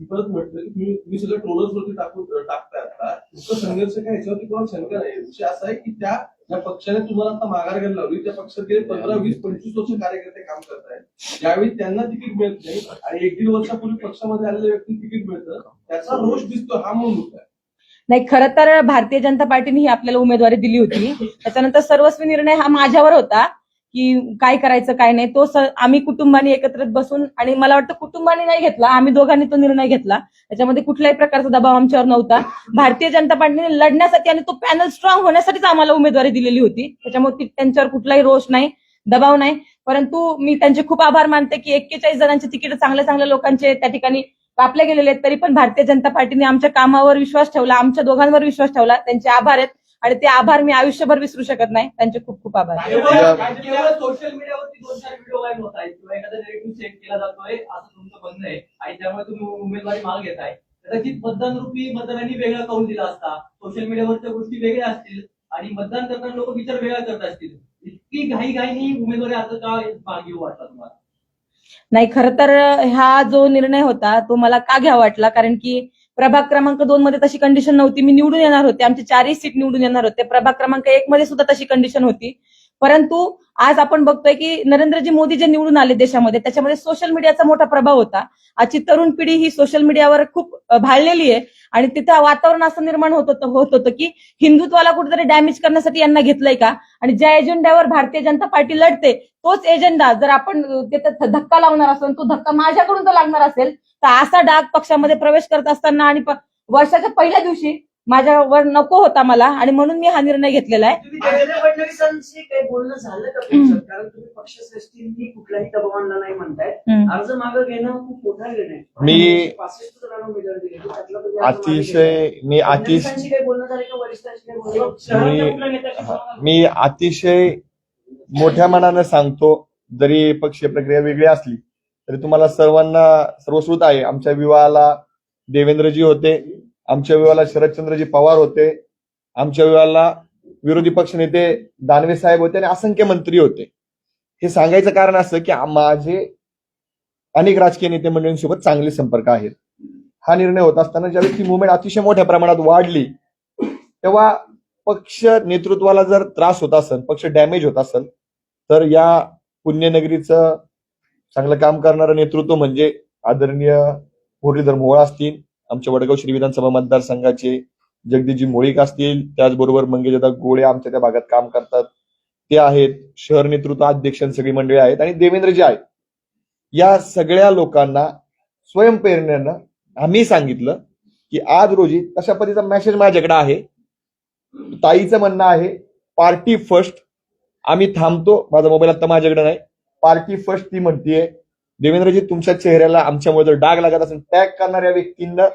परत म्हटलं की तुम्ही सगळं ट्रोलर्सवरती टाकताय आता इतकं संघर्ष काय याच्यावरती कोणाला शंका नाही. विषय असा आहे की ज्या पक्षाने तुम्हाला आता माघार घ्यायला लावली त्या पक्षात गेले 15, 20, 25 वर्ष कार्यकर्ते काम करतायत. ज्यावेळी त्यांना तिकीट मिळत नाही आणि 1-1.5 वर्षापूर्वी पक्षामध्ये आलेल्या व्यक्ती तिकीट मिळतं त्याचा रोष दिसतो, हा मूळ मुद्दा आहे. नाही, खरं तर भारतीय जनता पार्टीने ही आपल्याला उमेदवारी दिली होती. त्याच्यानंतर सर्वस्वी निर्णय हा माझ्यावर होता की काय करायचं काय नाही. तो आम्ही कुटुंबाने एकत्रित बसून आणि मला वाटतं कुटुंबाने नाही घेतला, आम्ही दोघांनी तो निर्णय घेतला. त्याच्यामध्ये कुठल्याही प्रकारचा दबाव आमच्यावर नव्हता. भारतीय जनता पार्टीने लढण्यासाठी आणि तो पॅनल स्ट्रॉंग होण्यासाठीच आम्हाला उमेदवारी दिलेली होती. त्याच्यामुळे त्यांच्यावर कुठलाही रोष नाही, दबाव नाही. परंतु मी त्यांचे खूप आभार मानते की 41 जणांचे तिकीट चांगल्या लोकांचे त्या ठिकाणी कापले गेलेले आहेत. तरी पण भारतीय जनता पार्टीने आमच्या कामावर विश्वास ठेवला, आमच्या दोघांवर विश्वास ठेवला. त्यांचे आभार आहेत आणि ते आभार मी आयुष्यभर विसरू शकत नाही. त्यांचे खूप खूप आभार. सोशल मीडियावरती 2-4 व्हिडिओ व्हायरल होत आहेत किंवा एखादा नेरेटिव्ह सेट केला जातोय असं तुमचं म्हणणं आहे आणि त्यामुळे तुम्ही उमेदवारी मागे घेताय. कदाचित मतदानरूपी मतदारांनी वेगळा कौल दिला असता, सोशल मीडियावरच्या गोष्टी वेगळ्या असतील आणि मतदान करताना लोक विचार वेगळा करत असतील. इतकी घाईघाईनी उमेदवारी अर्ज का मागे घेऊ वाटला तुम्हाला? नाही, खरं तर हा जो निर्णय होता तो मला का घ्यावा वाटला, कारण की प्रभाग क्रमांक 2 मध्ये तशी कंडिशन नव्हती. मी निवडून येणार होते, आमचे 4ही सीट निवडून येणार होते. प्रभाग क्रमांक 1 मध्ये सुद्धा तशी कंडिशन होती. परंतु आज आपण बघतोय की नरेंद्रजी मोदी जे निवडून आले देशामध्ये त्याच्यामध्ये सोशल मीडियाचा मोठा प्रभाव होता. आजची तरुण पिढी ही सोशल मीडियावर खूप भाळलेली आहे आणि तिथं वातावरण असं निर्माण होत होतं की हिंदुत्वाला कुठेतरी डॅमेज करण्यासाठी यांना घेतलंय का आणि ज्या एजेंड्यावर भारतीय जनता पार्टी लढते तोच एजेंडा जर आपण तिथं धक्का लावणार असेल, तो धक्का माझ्याकडून तर लागणार असेल, तर असा डाग पक्षामध्ये प्रवेश करत असताना आणि वर्षाच्या पहिल्या दिवशी माझ्यावर नको होता मला आणि म्हणून मी हा निर्णय घेतलेला आहे. देवेंद्र फडणवीसांशी काही बोलणं झालं का तुमचं? कारण तुम्ही पक्षश्रेष्ठींनी कुठलाही दबाव आणला नाही म्हणताय. अर्ज मागं घेणं खूप मोठा निर्णय. मी 65 जणांना उमेदवारी दिली त्यातला तुम्ही अतिशय काही बोलणं झालं का वरिष्ठांशी काही बोलणं? मी अतिशय मोठ्या मनानं सांगतो, जरी पक्षीय प्रक्रिया वेगळी असली तरी तुम्हाला सर्वांना सर्वश्रुत आहे. आमच्या विवाहाला देवेंद्रजी होते, आमच्या विवाहाला शरदचंद्रजी पवार होते, आमच्या विवाहाला विरोधी पक्षनेते दानवे साहेब होते आणि असंख्य मंत्री होते. हे सांगायचं कारण असं की माझे अनेक राजकीय नेते मंडळींसोबत चांगले संपर्क आहेत. हा निर्णय होत असताना ज्यावेळी ती मुवमेंट अतिशय मोठ्या प्रमाणात वाढली तेव्हा पक्ष नेतृत्वाला जर त्रास होत असेल, पक्ष डॅमेज होत असेल, तर या पुण्यनगरीचं चांगलं काम करणारं नेतृत्व म्हणजे आदरणीय मुरलीधर मोहोळ असतील, आमच्या वडगाव श्री विधानसभा मतदारसंघाचे जगदीशजी मोळीक असतील, त्याचबरोबर मंगेशदादा गोळे आमच्या त्या भागात काम करतात ते आहेत, शहर नेतृत्व अध्यक्ष सगळी मंडळी आहेत आणि देवेंद्रजी आहेत. या सगळ्या लोकांना स्वयंप्रेरणेनं आम्ही सांगितलं की आज रोजी तशा पद्धतीचा मेसेज माझ्याकडे आहे. ताईचं म्हणणं आहे पार्टी फर्स्ट, आम्ही थांबतो. माझा मोबाईल आता माझ्याकडे नाही. पार्टी फर्स्ट ती म्हणतीये. देवेंद्रजी तुमच्या चेहऱ्याला आमच्यामुळे जर डाग लागत असेल, टॅग करणाऱ्या व्यक्तींना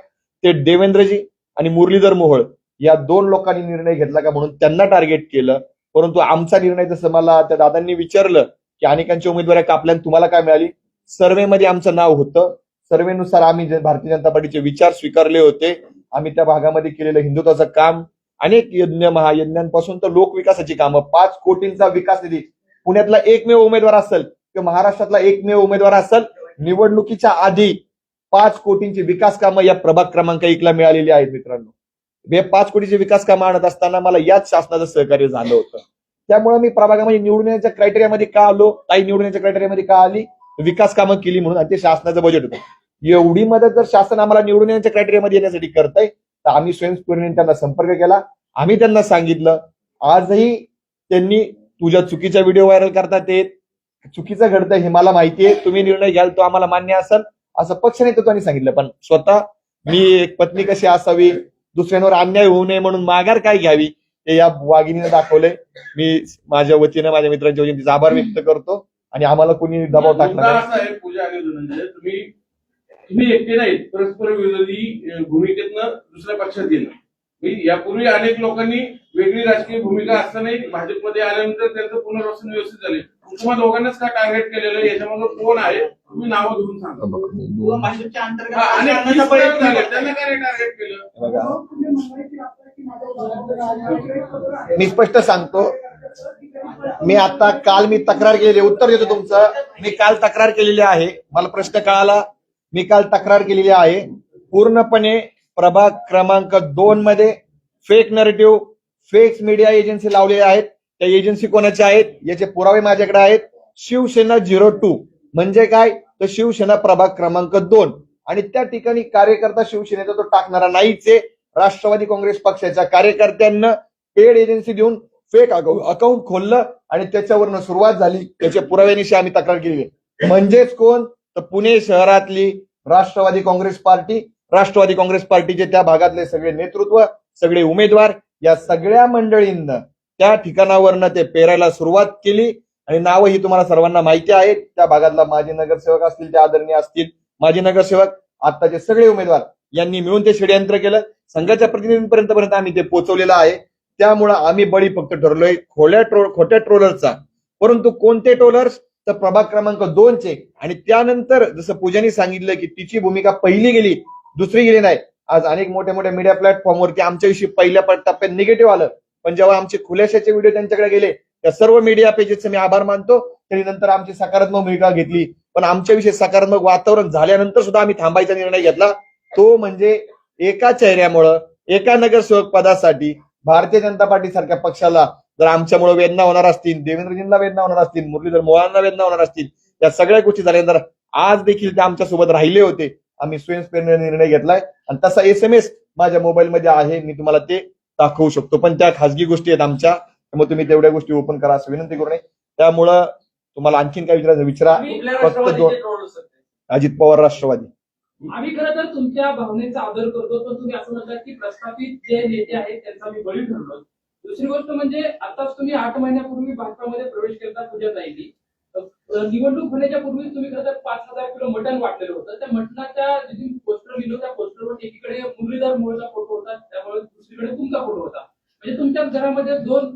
ते देवेंद्रजी आणि मुरलीधर मोहोळ या 2 लोकांनी निर्णय घेतला का म्हणून त्यांना टार्गेट केलं परंतु आमचा निर्णय, जसं मला त्या दादांनी विचारलं की अनेकांची उमेदवारी कापल्या आणि तुम्हाला काय मिळाली, सर्व्हेमध्ये आमचं नाव होतं. सर्व्हेनुसार आम्ही भारतीय जनता पार्टीचे विचार स्वीकारले होते. आम्ही त्या भागामध्ये केलेलं हिंदुत्वाचं काम, अनेक यज्ञ महायज्ञांपासून तर लोकविकासाची कामं, 5 कोटींचा विकास निधी, पुण्यातला एकमेव उमेदवार असेल किंवा महाराष्ट्रातला एकमेव उमेदवार असेल, निवडणुकीच्या आधी 5 कोटींची विकास कामं या प्रभाग क्रमांक 1 ला मिळालेली आहेत. मित्रांनो, हे 5 कोटीची विकास कामं आणत असताना मला याच शासनाचं सहकार्य झालं होतं. त्यामुळे मी प्रभागामध्ये निवडून येण्याच्या क्रायटेरियामध्ये का आलो, काही निवडून येण्याच्या क्रायटेरियामध्ये का आली, विकास कामं केली म्हणून, आणि ते शासनाचं बजेट होतं. एवढी मदत जर शासन आम्हाला निवडून येण्याच्या क्रायटेरियामध्ये येण्यासाठी करतंय, तर आम्ही स्वयंस्फूर्तीने त्यांना संपर्क केला. आम्ही त्यांना सांगितलं, आजही त्यांनी तुझ्या चुकीचा व्हिडिओ व्हायरल करतात, ते चुकीचं घडतंय हे मला माहितीये, तुम्ही निर्णय घ्याल तो आम्हाला मान्य असेल, असं पक्ष नेतृत्वाने सांगितलं. पण स्वतः मी एक पत्नी कशी असावी, दुसऱ्यांवर अन्याय होऊ नये म्हणून माघार काय घ्यावी, ते या वाघिणीने दाखवलंय. मी माझ्या वतीनं, माझ्या मित्रांच्या वतीने तिचा आभार व्यक्त करतो, आणि आम्हाला कोणी दबाव टाकला मुद्दा नाही. असा आहे पूजा आणि धनंजय, तुम्ही एकटे नाहीत, परस्पर विरोधी भूमिकेतनं दुसऱ्या पक्षात गेला. यापूर्वी अनेक लोकांनी वेगळी राजकीय भूमिका असतानाही भाजपमध्ये आल्यानंतर त्यांचं पुनर्वसन व्यवस्थित झाले. तुम्हाला दोघांनाच का टार्गेट केलेलं आहे, याच्यामध्ये कोण आहे, तुम्ही नावं घेऊन सांगा. भाजपच्या अनेक अंतर्गत प्रयत्न झाले, त्यांना काय टार्गेट केलं? बघा, मी स्पष्ट सांगतो, मी आता काल मी तक्रार केली, उत्तर देतो तुमचं. मी काल तक्रार केलेली आहे, मला प्रश्न कळाला, मी काल तक्रार केलेली आहे. पूर्णपणे प्रभाग क्रमांक 2 मध्ये fake narrative, fake media agency लावलेल्या आहेत. त्या एजन्सी कोणाच्या आहेत याचे पुरावे माझ्याकडे आहेत. शिवसेना 02 म्हणजे काय, तर शिवसेना प्रभाग क्रमांक 2, आणि त्या ठिकाणी कार्यकर्ता शिवसेनेचा तो टाकणारा नाहीच आहे. राष्ट्रवादी काँग्रेस पक्षाच्या कार्यकर्त्यांना पेड एजन्सी देऊन फेक अकाउंट खोललं आणि त्याच्यावरनं सुरुवात झाली. त्याच्या पुराव्यानिशी आम्ही तक्रार केली. म्हणजेच कोण, तर पुणे शहरातली राष्ट्रवादी काँग्रेस पार्टी, राष्ट्रवादी काँग्रेस पार्टीचे त्या भागातले सगळे नेतृत्व, सगळे उमेदवार, या सगळ्या मंडळींना त्या ठिकाणावरनं ते पेरायला सुरुवात केली. आणि नावं ही तुम्हाला सर्वांना माहिती आहेत. त्या भागातला माजी नगरसेवक असतील, ते आदरणीय असतील माजी नगरसेवक, आताचे सगळे उमेदवार यांनी मिळून ते षडयंत्र केलं. संघाच्या प्रतिनिधींपर्यंत आम्ही ते पोहोचवलेलं आहे. त्यामुळं आम्ही बळी फक्त ठरलोय खोट्या ट्रोलरचा. परंतु कोणते ट्रोलर्स, तर प्रभाग क्रमांक 2चे. आणि त्यानंतर जसं पूजानी सांगितलं की तिची भूमिका पहिली गेली, दुसरी गेली नाही. आज अनेक मोठ्या मोठ्या मीडिया प्लॅटफॉर्मवरती आमच्याविषयी पहिल्या टप्प्यात निगेटिव्ह आलं, पण जेव्हा आमचे खुलाशाचे व्हिडिओ त्यांच्याकडे गेले, त्या सर्व मीडिया पेजेसचे मी आभार मानतो. तरी नंतर आमची सकारात्मक भूमिका घेतली, पण आमच्याविषयी सकारात्मक वातावरण झाल्यानंतर सुद्धा आम्ही थांबायचा निर्णय घेतला. तो म्हणजे एका चेहऱ्यामुळं, एका नगरसेवक पदासाठी भारतीय जनता पार्टी सारख्या पक्षाला जर आमच्यामुळे वेदना होणार असतील, देवेंद्रजींना वेदना होणार असतील, मुरलीधर मोहोळांना वेदना होणार असतील, या सगळ्या गोष्टी झाल्यानंतर आज देखील ते आमच्यासोबत राहिले होते. आम्ही स्वयंस्फूर्तीने निर्णय घेतलाय, आणि तसा SMS माझ्या मोबाईलमध्ये आहे, मी तुम्हाला ते दाखवू शकतो. पण त्या खासगी गोष्टी आहेत आमच्या, त्यामुळे तुम्ही तेवढ्या गोष्टी ओपन करा असं विनंती करू नये. त्यामुळं तुम्हाला आणखीन काय विचारायचं विचारा. फक्त 2 अजित पवार राष्ट्रवादी. आम्ही खरं तर तुमच्या भावनेचा आदर करतो, पण तुम्ही असं म्हणतात की प्रस्थापित जे नेते आहेत त्यांचा मी बळी ठरलो. दुसरी गोष्ट म्हणजे आताच तुम्ही 8 महिन्यापूर्वी भाजपामध्ये प्रवेश केला, पूजा ताईंनी. निवडणूक होण्याच्या पूर्वी तुम्ही खरं तर 5,000 किलो मटण वाटलेलं होतं. त्या मटणाच्या जे पोस्टर लिहिलं, त्या पोस्टरवर एकीकडे मुरलीधर मोहोळचा फोटो होता, त्यामुळे दुसरीकडे तुमचा फोटो होता. म्हणजे तुमच्या घरामध्ये 2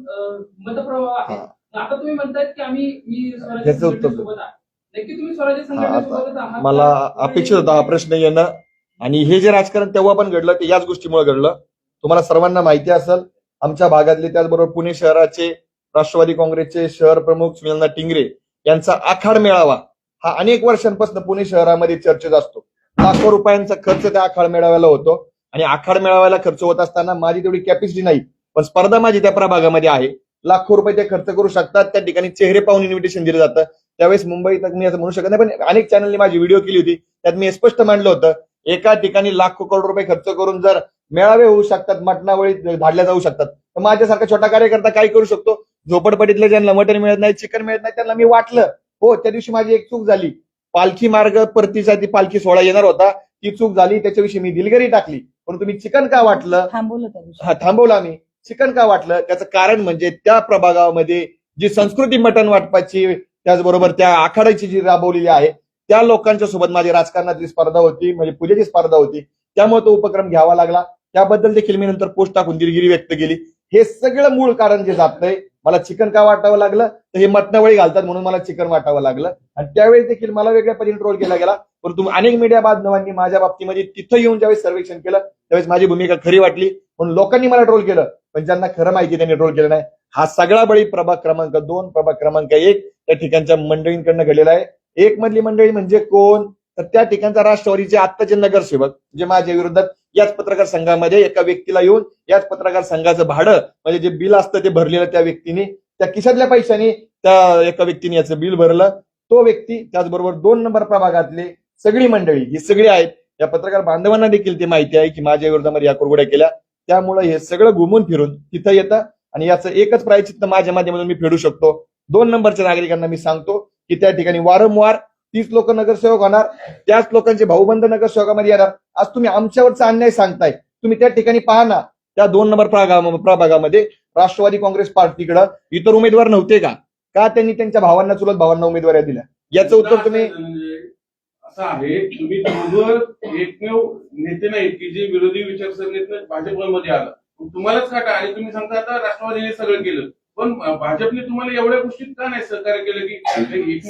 मतप्रवाह आहेत. आता तुम्ही म्हणतायत की मी स्वराज्य संघटनेसोबत आहे. नक्की तुम्ही स्वराज्य संघटनेसोबत आहात? मला अपेक्षित होता हा प्रश्न येणं, आणि हे जे राजकारण तेव्हा पण घडलं ते याच गोष्टीमुळे घडलं. तुम्हाला सर्वांना माहिती असेल, आमच्या भागातले, त्याचबरोबर पुणे शहराचे राष्ट्रवादी काँग्रेसचे शहर प्रमुख सुनील टिंगरे यांचा आखाड मेळावा हा अनेक वर्षांपासून पुणे शहरामध्ये चर्चेत असतो. लाखो रुपयांचा खर्च त्या आखाड मेळाव्याला होतो, आणि आखाड मेळाव्याला खर्च होत असताना माझी तेवढी कॅपॅसिटी नाही, पण स्पर्धा माझी त्या प्रभागामध्ये आहे. लाखो रुपये ते खर्च करू शकतात. त्या ठिकाणी चेहरे पाहून इन्व्हिटेशन दिलं जातं. त्यावेळेस मुंबईत मी असं म्हणू शकत नाही, पण अनेक चॅनलनी माझी व्हिडिओ केली होती, त्यात मी स्पष्ट मांडलं होतं, एका ठिकाणी लाखो करोड रुपये खर्च करून जर मेळावे होऊ शकतात, मटणावळी धाडल्या जाऊ शकतात, तर माझ्यासारखा छोटा कार्यकर्ता काय करू शकतो? झोपडपट्टीतल्या ज्यांना मटण मिळत नाही, चिकन मिळत नाही, त्यांना मी वाटलं. हो, त्या दिवशी माझी एक चूक झाली. पालखी मार्ग परतीचा ती पालखी सोहळा येणार होता, ती चूक झाली, त्याच्याविषयी मी दिलगिरी टाकली. परंतु मी चिकन का वाटलं, थांबवलं आम्ही. चिकन का वाटलं त्याचं कारण म्हणजे त्या प्रभागामध्ये जी संस्कृती मटण वाटपाची, त्याचबरोबर त्या आखाड्याची जी राबवलेली आहे, त्या लोकांच्या सोबत माझी राजकारणातली स्पर्धा होती, म्हणजे पूजेची स्पर्धा होती. त्यामुळे तो उपक्रम घ्यावा लागला. त्याबद्दल देखील मी नंतर पोस्ट टाकून दिलगिरी व्यक्त केली. हे सगळं मूळ कारण जे जातंय मला चिकन का वाटावं लागलं तर हे मटणावळी घालतात म्हणून मला चिकन वाटावं लागलं. आणि त्यावेळी देखील मला वेगळ्या पद्धतीने ट्रोल केला गेला. परंतु अनेक मीडिया बांधवांनी माझ्या बाबतीमध्ये तिथं येऊन ज्यावेळेस सर्वेक्षण केलं त्यावेळेस माझी भूमिका खरी वाटली म्हणून लोकांनी मला ट्रोल केलं. पण ज्यांना खरं माहिती त्यांनी ट्रोल केलं नाही. हा सगळा बळी प्रभाग क्रमांक 2 प्रभाग क्रमांक 1 त्या ठिकाणच्या मंडळींकडनं घडलेला आहे. एक मधली मंडळी म्हणजे कोण तर त्या ठिकाणचा राष्ट्रवादीचे आत्ताचे नगरसेवक जे माझ्या विरोधात याच पत्रकार संघामध्ये एका व्यक्तीला येऊन याच पत्रकार संघाचं भाडं म्हणजे जे बिल असतं ते भरलेलं त्या व्यक्तीने त्या खिशातल्या पैशाने त्या एका व्यक्तीने याचं बिल भरलं. तो व्यक्ती त्याचबरोबर 2 नंबर प्रभागातले सगळी मंडळी ही सगळी आहेत. या पत्रकार बांधवांना देखील ती माहिती आहे की माझ्या विरोधामध्ये या कुरघोड्या केल्या. त्यामुळे हे सगळं घुमून फिरून तिथं येतं आणि याचं एकच प्रायश्चित्त माझ्या माध्यमातून मी फेडू शकतो. 2 नंबरच्या नागरिकांना मी सांगतो की त्या ठिकाणी वारंवार 30 लोक नगरसेवक होणार, त्याच लोकांचे भाऊबंद नगरसेवकामध्ये येणार. आज तुम्ही आमच्यावरचा अन्याय सांगताय. तुम्ही त्या ठिकाणी पाहा ना त्या 2 नंबर प्रभागामध्ये राष्ट्रवादी काँग्रेस पार्टीकडे इतर उमेदवार नव्हते का? का त्यांनी त्यांच्या भावांना चुलत भावांना उमेदवारी दिल्या? याचं उत्तर तुम्ही असं आहे तुम्ही दोघं एकमेव नेते नाहीत की जे विरोधी विचारसरणीतनं भाजपमध्ये आला. तुम्हालाच काटा आणि तुम्ही सांगता आता राष्ट्रवादीने सगळं केलं पण भाजपने तुम्हाला एवढ्या गोष्टीत का नाही सहकार्य केलं की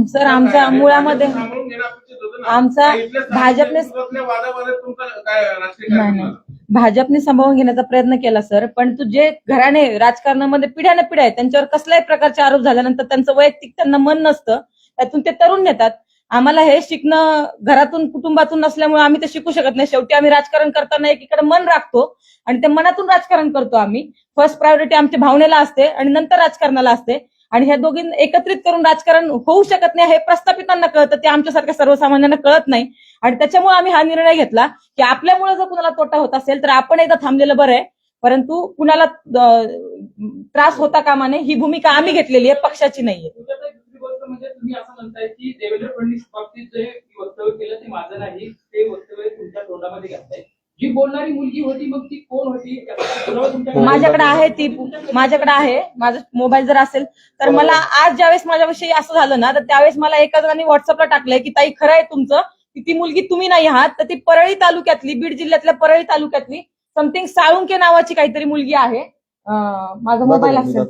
सर आमच्या मुळामध्ये सामावून घेणं अपेक्षित होतं ना. आमचा भाजपने वादावादात तुमचा काय राजकीय कार्यक्रम भाजपने सांभाळून घेण्याचा प्रयत्न केला सर. पण तू जे घराणे राजकारणामध्ये पिढ्याने पिढ्या आहेत त्यांच्यावर कसल्याही प्रकारचे आरोप झाल्यानंतर त्यांचं वैयक्तिक त्यांना मन नसतं त्यातून ते तरुण नेतात. आम्हाला हे शिकणं घरातून कुटुंबातून नसल्यामुळे आम्ही ते शिकू शकत नाही. शेवटी आम्ही राजकारण करताना एकीकडे मन राखतो आणि त्या मनातून राजकारण करतो. आम्ही फर्स्ट प्रायोरिटी आमच्या भावनेला असते आणि नंतर राजकारणाला असते आणि ह्या दोघी एकत्रित करून राजकारण होऊ शकत नाही हे प्रस्थापितांना कळतं. ते आमच्यासारख्या सर्वसामान्यांना कळत नाही आणि त्याच्यामुळे आम्ही हा निर्णय घेतला की आपल्यामुळे जर कुणाला तोटा होत असेल तर आपण एकदा थांबलेलं बरं आहे परंतु कुणाला त्रास होता कामा नये ही भूमिका आम्ही घेतलेली आहे पक्षाची नाहीये. दुसरी गोष्ट म्हणजे तुम्ही असं म्हणताय की देवेंद्र फडणवीस बाबतीत जे वक्तव्य केलं ते माझं नाही ते वक्तव्य तुमच्या तोंडामध्ये घातलंय. जी बोलणारी मुलगी होती मग ती कोण होती? माझ्याकडे आहे ती माझ्याकडे आहे माझा मोबाईल जर असेल तर मला आज ज्यावेळेस माझ्याविषयी असं झालं ना तर त्यावेळेस मला एका जणांनी व्हॉट्सअपला टाकलंय की ताई खरं आहे तुमचं की ती मुलगी तुम्ही नाही आहात. तर ती परळी तालुक्यातली बीड जिल्ह्यातल्या परळी तालुक्यातली समथिंग साळुंके नावाची काहीतरी मुलगी आहे. माझा मोबाईल असेल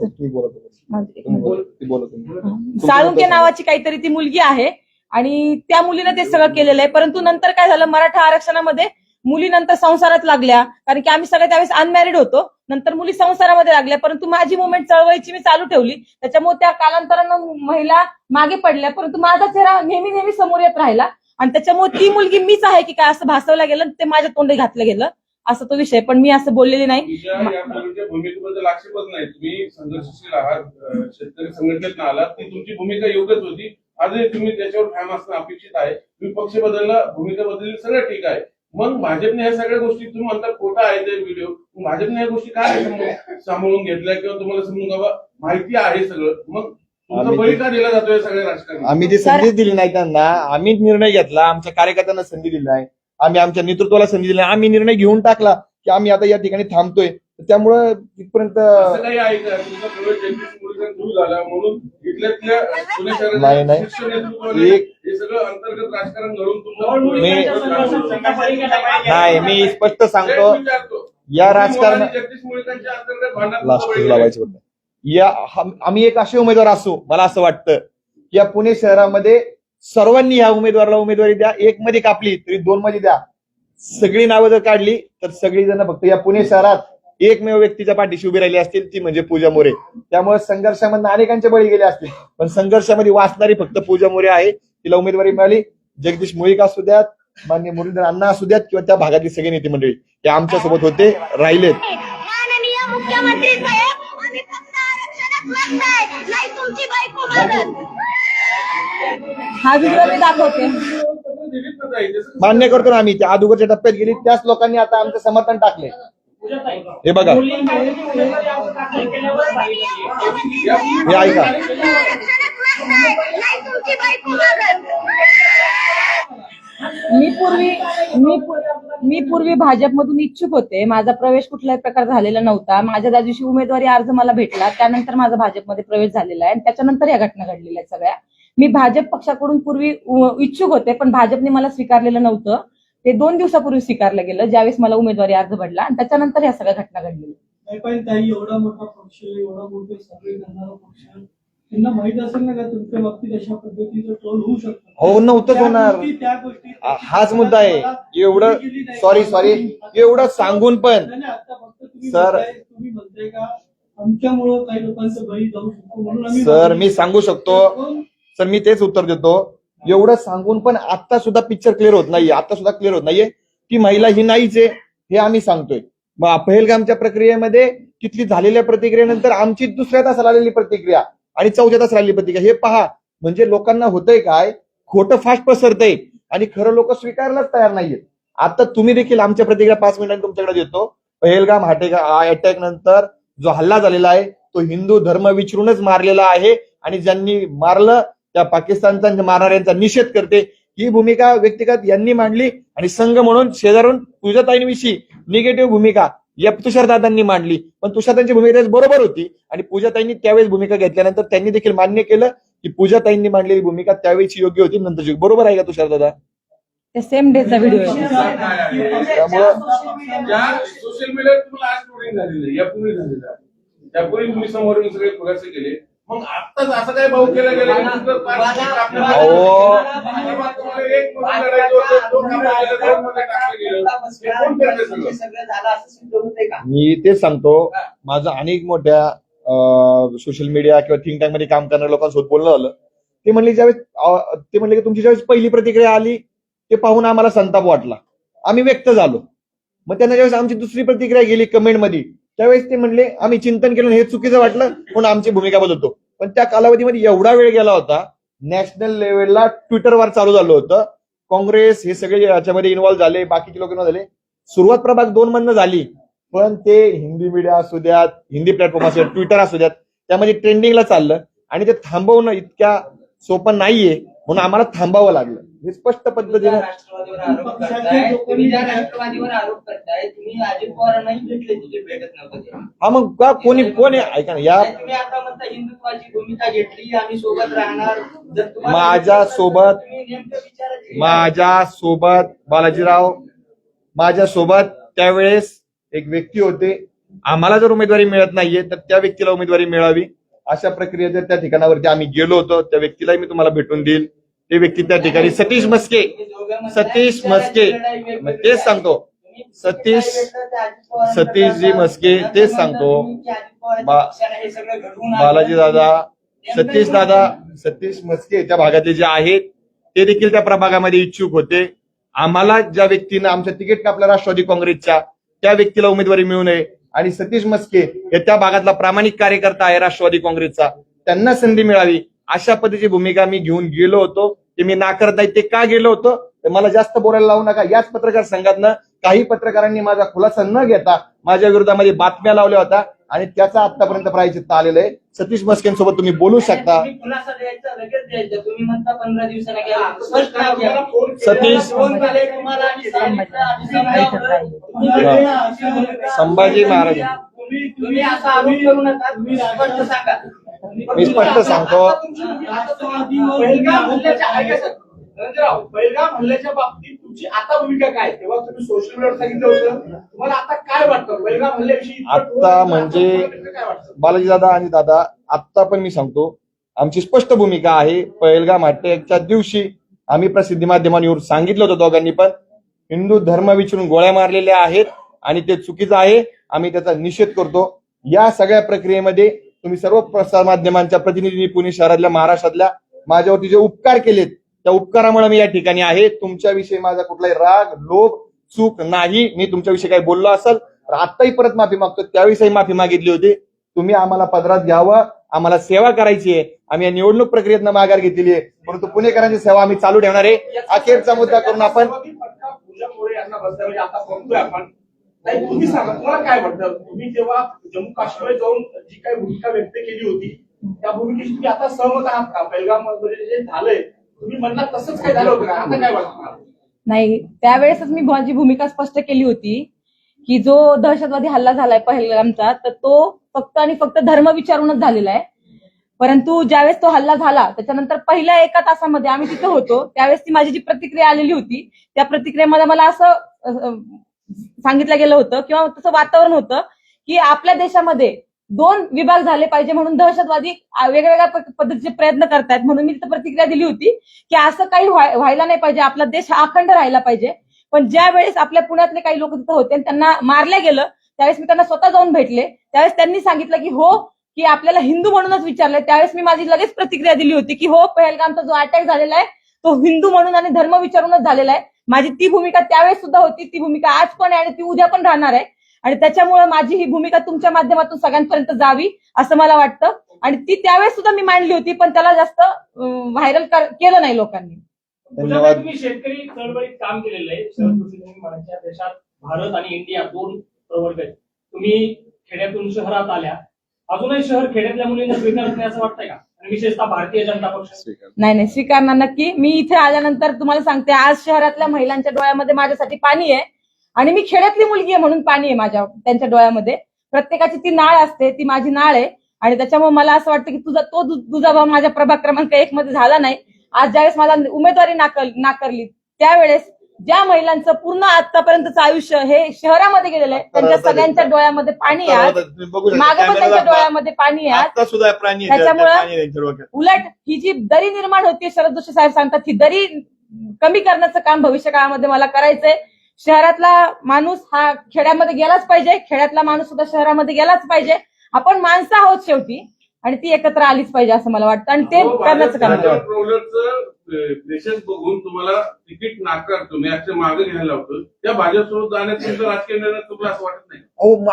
साळुंके नावाची काहीतरी ती मुलगी आहे आणि त्या मुलीने ते सगळं केलेलं आहे. परंतु नंतर काय झालं मराठा आरक्षणामध्ये मुली नंतर संसारात लागल्या कारण की आम्ही सगळे त्यावेळेस अनमॅरिड होतो. नंतर मुली संसारामध्ये लागल्या परंतु माझी मुवमेंट चळवळीची मी चालू ठेवली त्याच्यामुळे त्या कालांतरानं महिला मागे पडल्या परंतु माझा चेहरा नेहमी नेहमी समोर येत राहिला आणि त्याच्यामुळे ती मुलगी मीच आहे की काय असं भासवलं गेलं ते माझ्या तोंडी घातलं गेलं असं तो विषय. पण मी असं बोललेली नाही. भूमिकेबद्दल आक्षेपच नाही. तुम्ही संघर्षशील आहात शेतकरी संघटनेत आलात ती तुमची भूमिका योग्यच होती. आजही तुम्ही त्याच्यावर ठाम असणं अपेक्षित आहे. तुम्ही पक्ष बदलला भूमिका बदलली सगळं ठीक आहे. मग भाजपने ह्या सगळ्या गोष्टी तुम्ही म्हणता खोटा आहे ते व्हिडिओ भाजपने ह्या गोष्टी काय सांभाळून घेतल्या किंवा तुम्हाला समजून बाबा माहिती आहे सगळं मग तुमचा बळी का दिला जातोय सगळ्या राजकारणात? आम्ही ती संधी दिली नाही त्यांना. आम्ही निर्णय घेतला आमच्या कार्यकर्त्यांना संधी दिली नाही. आम्ही आमच्या नेतृत्वाला संधी दिली नाही. आम्ही निर्णय घेऊन टाकला की आम्ही आता या ठिकाणी थांबतोय. त्यामुळं तिथपर्यंत असं काही आहे का तुमचा प्रवेश जगदीश मुळीकर दूर झाला म्हणून इथल्या पुणे शहरात शिक्षण नेतृत्वाने हे सगळं अंतर्गत राजकारण घडून नाही मी स्पष्ट सांगतो या राजकारण जगदीश मुळीकरांच्या अंतर्गत भांडणात लास्ट लावायचं होतं. या आम्ही एक असे उमेदवार असू मला असं वाटतं की या पुणे शहरामध्ये सर्वांनी ह्या उमेदवाराला उमेदवारी द्या. 1 मध्ये कापली तरी 2 मध्ये द्या. सगळी नावं जर काढली तर सगळी जण फक्त या पुणे शहरात एकमेव व्यक्तीच्या पाठीशी उभी राहिली असतील ती म्हणजे पूजा मोरे. त्यामुळे संघर्षामधून अनेकांचे बळी गेले असतील पण संघर्षामध्ये वाचणारी फक्त पूजा मोरे आहे. तिला उमेदवारी मिळाली. जगदीश मुळीक असू द्यात माननीय मुरलीधर अण्णा असू द्यात किंवा त्या भागातली सगळी नेते मंडळी ते आमच्यासोबत होते राहिलेत. माननीय मुख्यमंत्री साहेब आम्ही फक्त आरक्षणात मत आहे नाही तुमची बायको मागत. हा व्हिडिओ मी दाखवते. मान्य करतो ना आम्ही त्या अगोदरच्या टप्प्यात गेली त्याच लोकांनी आता आमचं समर्थन टाकले. हे बघा हे ऐका आरक्षणात मत आहे नाही तुमची बायको मागत. मी पूर्वी भाजपमधून इच्छुक होते. माझा प्रवेश कुठल्याही प्रकार झालेला नव्हता. माझ्या त्या दिवशी उमेदवारी अर्ज मला भेटला त्यानंतर माझा भाजपमध्ये प्रवेश झालेला आहे आणि त्याच्यानंतर या घटना घडलेल्या आहेत सगळ्या. मी भाजप पक्षाकडून पूर्वी इच्छुक होते पण भाजपने मला स्वीकारलेलं नव्हतं. ते 2 दिवसापूर्वी स्वीकारलं गेलं ज्यावेळेस मला उमेदवारी अर्ज भरला आणि त्याच्यानंतर या सगळ्या घटना घडलेल्या. काही ताई एवढा मोठा पक्ष, एवढा मोठे सगळे करणारा पक्ष, त्यांना माहित असेल ना का तुमच्या बाबतीत अशा पद्धतीचं ट्रोल होऊ शकतं. हो, नव्हतंच होणार. त्या गोष्टी हाच मुद्दा आहे. एवढं सॉरी एवढं सांगून पण आता फक्त तुम्ही सर- म्हणताय का आमच्यामुळं काही लोकांचं बळी जाऊ शकतो म्हणून आम्ही सर मी सांगू शकतो सर, मी तेच उत्तर देतो. एवढं सांगून पण आता सुद्धा पिक्चर क्लिअर होत नाहीये. आता सुद्धा क्लिअर होत नाहीये ती महिला ही नाहीच आहे हे आम्ही सांगतोय. मग पहलगामच्या प्रक्रियेमध्ये तिथली झालेल्या प्रतिक्रियेनंतर आमची दुसऱ्या तासाला आलेली प्रतिक्रिया आणि चौथ्या तासाला आलेली प्रतिक्रिया हे पहा. म्हणजे लोकांना होतंय काय, खोटं फास्ट पसरतंय आणि खरं लोक स्वीकारायलाच तयार नाहीयेत. आता तुम्ही देखील आमच्या प्रतिक्रिया 5 मिनिटांनी तुमच्याकडे देतो. पहलगाम अटॅक नंतर जो हल्ला झालेला आहे तो हिंदू धर्म विचारूनच मारलेला आहे आणि ज्यांनी मारलं त्या पाकिस्तानचा मारणाऱ्यांचा निषेध करते. ही भूमिका व्यक्तिगत यांनी मांडली आणि संघ म्हणून शेजारून पूजाताईंविषयी निगेटिव्ह भूमिका या तुषारदादांनी मांडली. पण तुषारदांची भूमिका त्यावेळेस बरोबर होती आणि पूजाताईंनी त्यावेळेस भूमिका घेतल्यानंतर त्यांनी देखील मान्य केलं की पूजाताईंनी मांडलेली भूमिका त्यावेळेची योग्य होती, नंतरची. बरोबर आहे का तुषारदादा? त्या सेम डेचा व्हिडिओ आहे. त्यामुळं त्या सोशल मीडियावर तुम्हाला आज ट्रोलिंग झालेलं आहे, यापूर्वी झालेलं आहे. त्यापूर्वी तुम्ही समोरून सगळे खुलासे केले. मग आत्ताच असं काय भाऊ केला गेला की तुमचं पाच सीट आपल्याला- अहो. तेव्हा तुम्हाला एक मध्ये लढायचं होतं, दोन मध्ये लढायचं, दोन मध्ये टाकलं गेलं. हे कोण करते सगळं? सगळं झालं असं सिद्ध होतंय का? मी तेच सांगतो. माझं अनेक मोठ्या सोशल मीडिया किंवा थिंक टँक मध्ये काम करणाऱ्या लोकांसोबत बोलणं झालं. ते म्हणले ते म्हणले की तुमची ज्यावेळेस पहिली प्रतिक्रिया आली ते पाहून आम्हाला संताप वाटला, आम्ही व्यक्त झालो. मग त्यांना ज्यावेळेस आमची दुसरी प्रतिक्रिया गेली कमेंटमध्ये त्यावेळेस ते म्हणले आम्ही चिंतन केलं, हे चुकीचं वाटलं म्हणून आमची भूमिका बदलतो. पण त्या कालावधीमध्ये एवढा वेळ गेला होता, नॅशनल लेवलला ट्विटरवर चालू झालं होतं. काँग्रेस हे सगळे याच्यामध्ये इन्व्हॉल्व्ह झाले, बाकीचे लोक इन्व्हॉल्व्ह झाले. सुरुवात प्रभाग 2 मधनं झाली, पण ते हिंदी मीडिया असू द्यात, हिंदी प्लॅटफॉर्म असू द्यात, ट्विटर असू द्यात, त्यामध्ये ट्रेंडिंगला चाललं आणि ते थांबवणं इतक्या सोपं नाहीये म्हणून आम्हाला थांबावं लागलं. हे स्पष्ट पद्धतीने राष्ट्रवादीवर आरोप करताय, तुम्ही ज्या राष्ट्रवादीवर आरोप करताय, तुम्ही अजित पवारांनाही भेटले, तिथे भेटत नव्हते. हा मग का कोणी ऐका ना, या तुम्ही आता म्हणता हिंदुत्वाची भूमिका घेतली, आम्ही सोबत राहणार. जर तुम्हाला माझ्यासोबत- तुम्ही नेमकं विचारायचे. माझ्यासोबत बालाजीराव, माझ्यासोबत त्यावेळेस एक व्यक्ती होते. आम्हाला जर उमेदवारी मिळत नाहीये तर त्या व्यक्तीला उमेदवारी मिळावी अशा प्रक्रियेत त्या ठिकाणावरती आम्ही गेलो होतो. त्या व्यक्तीलाही मी तुम्हाला भेटून देईल. ते व्यक्ती त्या ठिकाणी सतीश मस्के मग तेच सांगतो. सतीशजी मस्के तेच सांगतो. बालाजी दादा, सतीश मस्के त्या भागातले जे आहेत ते देखील त्या प्रभागामध्ये इच्छुक होते. आम्हाला ज्या व्यक्तीनं आमचं तिकीट कापलं राष्ट्रवादी काँग्रेसच्या त्या व्यक्तीला उमेदवारी मिळू नये आणि सतीश मस्के हे त्या भागातला प्रामाणिक कार्यकर्ता आहे राष्ट्रवादी काँग्रेसचा, त्यांना संधी मिळावी अशा पद्धतीची भूमिका मी घेऊन गेलो होतो. ते मी नाकारत नाही. ते का गेलो होतो ते मला जास्त बोलायला लावू नका. याच पत्रकार संघातनं काही पत्रकारांनी माझा खुलासा न घेता माझ्या विरोधामध्ये बातम्या लावल्या होत्या आणि त्याचा आतापर्यंत प्रायश्चित्त आलेलं आहे. सतीश मस्केंसोबत तुम्ही बोलू शकता. तुम्ही खुलासा द्यायचा, लगेच द्यायचा. तुम्ही म्हणता 15 दिवसांनी घ्या. स्पष्ट घ्या. सतीश- फोन केले तुम्हाला आणि सांगितलं आणि समजावलं. संभाजी महाराज तुम्ही असा आरोप करू नका. तुम्ही स्पष्ट सांगा. मी स्पष्ट सांगतो. पहिलगाम हल्ल्याच्या बाबतीत तुमची आता भूमिका काय? तेव्हा तुम्ही सोशल मीडियावर सांगितलं होतं, तुम्हाला आता काय वाटतं पहिलगाम हल्ल्याविषयी? आता म्हणजे काय वाटतं? बालाजी दादा आणि दादा आता पण मी सांगतो आमची स्पष्ट भूमिका आहे. पहलगाम अटॅकच्या दिवशी आम्ही प्रसिद्धी माध्यमांवर सांगितलं होतं दोघांनी पण हिंदू धर्म विचारून गोळ्या मारलेल्या आहेत आणि ते चुकीचं आहे. आम्ही त्याचा निषेध करतो. या सगळ्या प्रक्रियेमध्ये तुम्ही सर्व प्रसार माध्यमांच्या प्रतिनिधींनी पुणे शहरातल्या महाराष्ट्रातल्या माझ्यावरती जे उपकार केलेत त्या उपकारामुळे मी या ठिकाणी आहे. तुमच्याविषयी माझा कुठलाही राग, लोभ, चूक नाही. मी तुमच्याविषयी काही बोललो असेल तर आत्ताही परत माफी मागतो. त्यावेळेसही माफी मागितली होती. तुम्ही आम्हाला पदरात घ्यावं, आम्हाला सेवा करायची आहे. आम्ही या निवडणूक प्रक्रियेतनं माघार घेतलेली आहे, परंतु पुणेकरांची सेवा आम्ही चालू ठेवणार आहे. अखेरचा मुद्दा करून आपण पूजा मोरे यांना बसल्या म्हणजे आता बघतोय आपण. ताई, तुम्ही सांगा तुम्हाला काय वाटतं? तुम्ही जेव्हा जम्मू काश्मीर जाऊन जी काही भूमिका व्यक्त केली होती त्या भूमिकेशी तुम्ही आता सहमत आहात का? पहिलगाम मध्ये जे झालंय तुम्ही म्हणला तसंच काय झालं होतं का? आता काय वाटतं? नाही, त्यावेळेसच मी माझी भूमिका स्पष्ट केली होती की जो दहशतवादी हल्ला झालाय पहलगामचा तर तो फक्त आणि फक्त धर्म विचारूनच झालेला आहे. परंतु ज्यावेळेस तो हल्ला झाला त्याच्यानंतर पहिल्या 1 तासामध्ये आम्ही तिथे होतो. त्यावेळेस ती माझी जी प्रतिक्रिया आलेली होती त्या प्रतिक्रियेमध्ये मला असं सांगितलं गेलं होतं किंवा तसं वातावरण होतं की आपल्या देशामध्ये 2 विभाग झाले पाहिजे म्हणून दहशतवादी वेगवेगळ्या पद्धतीचे प्रयत्न करतायत. म्हणून मी तिथं प्रतिक्रिया दिली होती की असं काही व्हायला नाही पाहिजे, आपला देश हा अखंड राहायला पाहिजे. पण ज्या वेळेस आपल्या पुण्यातले काही लोक तिथं होते आणि त्यांना मारलं गेलं त्यावेळेस मी त्यांना स्वतः जाऊन भेटले. त्यावेळेस त्यांनी सांगितलं की हो, की आपल्याला हिंदू म्हणूनच विचारलं. त्यावेळेस मी माझी लगेच प्रतिक्रिया दिली होती की हो, पहलगामचा जो अटॅक झालेला आहे तो हिंदू म्हणून आणि धर्म विचारूनच झालेला आहे. माझी ती भूमिका त्यावेळेस सुद्धा होती, ती भूमिका आज पण आहे आणि ती उद्या पण राहणार आहे. आणि त्याच्यामुळे माझी ही भूमिका तुमच्या माध्यमातून सगळ्यांपर्यंत जावी असं मला वाटतं. आणि ती त्यावेळेस सुद्धा मी मांडली होती, पण त्याला जास्त व्हायरल केलं नाही लोकांनी. धन्यवाद. तुम्ही शेतकरी चळवळीत काम केलेलं आहे. शरद जोशी म्हणायच्या देशात भारत आणि इंडिया 2 प्रवर्ग आहेत. तुम्ही खेड्यातून शहरात आल्या, अजूनही शहर खेड्यातल्या मुलींना स्वीकारत नाही असं वाटतंय का? आणि विशेषतः भारतीय जनता पक्ष नाही, स्वीकारणार नक्की. मी इथे आल्यानंतर तुम्हाला सांगते, आज शहरातल्या महिलांच्या डोळ्यामध्ये माझ्यासाठी पाणी आहे आणि मी खेड्यातली मुलगी आहे म्हणून पाणी आहे त्यांच्या डोळ्यामध्ये. प्रत्येकाची ती नाळ असते, ती माझी नाळ आहे. आणि त्याच्यामुळे मला असं वाटतं की तुझा भाव माझ्या प्रभाग क्रमांक 1 मध्ये झाला नाही. आज ज्यावेळेस मला उमेदवारी नाकारली त्यावेळेस ज्या महिलांचं पूर्ण आतापर्यंतचं आयुष्य हे शहरामध्ये गेलेलं आहे त्यांच्या सगळ्यांच्या डोळ्यामध्ये पाणी आहे. मागे पण त्यांच्या डोळ्यामध्ये पाणी आहे. आता सुद्धा प्राणी त्याच्यामुळे उलट ही जी दरी निर्माण होती, शरद जोशी साहेब सांगतात, ही दरी कमी करण्याचं काम भविष्य काळामध्ये मला करायचंय. शहरातला माणूस हा खेड्यामध्ये गेलाच पाहिजे, खेड्यातला माणूस सुद्धा शहरामध्ये गेलाच पाहिजे. आपण माणसं आहोत शेवटी आणि ती एकत्र आलीच पाहिजे असं मला वाटतं आणि ते करण्याचं काम देशात बघून तुम्हाला तिकीट नाकार तुम्ही असे मागे घ्यायला लावतो, त्या भाजपसोबत जाण्यात तुमचा राजकीय निर्णय चुकला असं वाटत नाही?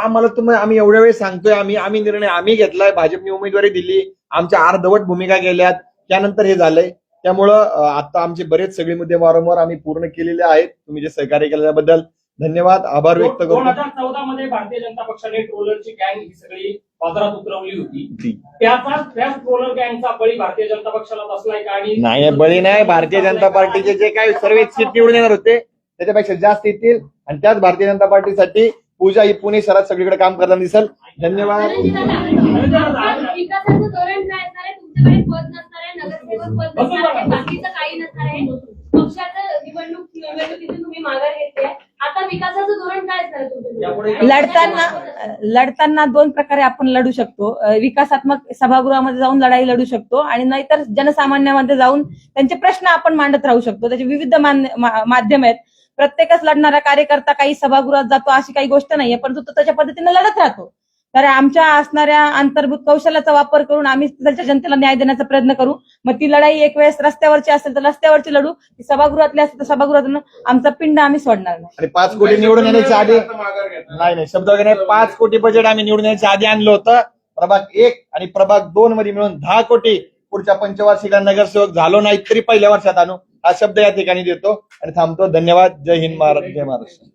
आम्हाला आम्ही एवढ्या वेळेस सांगतोय, आम्ही निर्णय आम्ही घेतलाय, भाजपने उमेदवारी दिली, आमच्या अर्धवट भूमिका गेल्यात, त्यानंतर हे झालंय. त्यामुळं आता आमचे बरेच सगळे मुद्दे वारंवार आम्ही पूर्ण केलेले आहेत. तुम्ही जे सहकार्य केल्याबद्दल धन्यवाद, आभार व्यक्त करतो. 2014 मध्ये भारतीय जनता पक्षाने ट्रोलरची गँग ही सगळी बाजारात उतरवली होती. त्याच ट्रोलर गँगचा बळी भारतीय जनता पक्षाला बसलाय का? आणि नाही, बळी नाही. भारतीय जनता पार्टीचे जे काही सर्व सीट निवडून येणार होते त्याच्यापेक्षा जास्त येतील आणि त्याच भारतीय जनता पार्टीसाठी पूजा ही पुणे शहरात सगळीकडे काम करताना दिसेल. धन्यवाद. विकासाचं धोरण काय असणार आहे? तुमच्याकडे पद नसणार आहे, नगरसेवक पद नसणार आहे, बाकीचं काही नसणार आहे. पक्षाचं निवडणुकीतून तुम्ही माघार घेतली आहे. आता विकासाचं धोरण काय असणार आहे तुमचं? लढताना 2 प्रकारे आपण लढू शकतो. विकासात्मक सभागृहामध्ये जाऊन लढाई लढू शकतो आणि नाहीतर जनसामान्यामध्ये जाऊन त्यांचे प्रश्न आपण मांडत राहू शकतो. त्याचे विविध माध्यम आहेत. प्रत्येकच लढणारा कार्यकर्ता काही सभागृहात जातो अशी काही गोष्ट नाहीये, परंतु तो त्याच्या पद्धतीने लढत राहतो. तर आमच्या असणाऱ्या अंतर्भूत कौशल्याचा वापर करून आम्ही तिथल्या जनतेला न्याय देण्याचा प्रयत्न करू. मग ती लढाई एक वेळेस रस्त्यावरची असेल तर रस्त्यावरची लढू, ती सभागृहातली असेल तर सभागृहातून आमचा पिंड आम्ही सोडणार नाही. आणि 5 कोटी निवडून येण्याच्या आधी नाही शब्द वगैरे 5 कोटी बजेट आम्ही निवडून येण्याच्या आधी आणलं होतं. प्रभाग 1 आणि प्रभाग 2 मध्ये मिळून 10 कोटी पुढच्या पंचवार्षिकला नगरसेवक झालो नाही तरी पहिल्या वर्षात आणू, हा शब्द या ठिकाणी देतो आणि थांबतो. धन्यवाद. जय हिंद, जय महाराष्ट्र.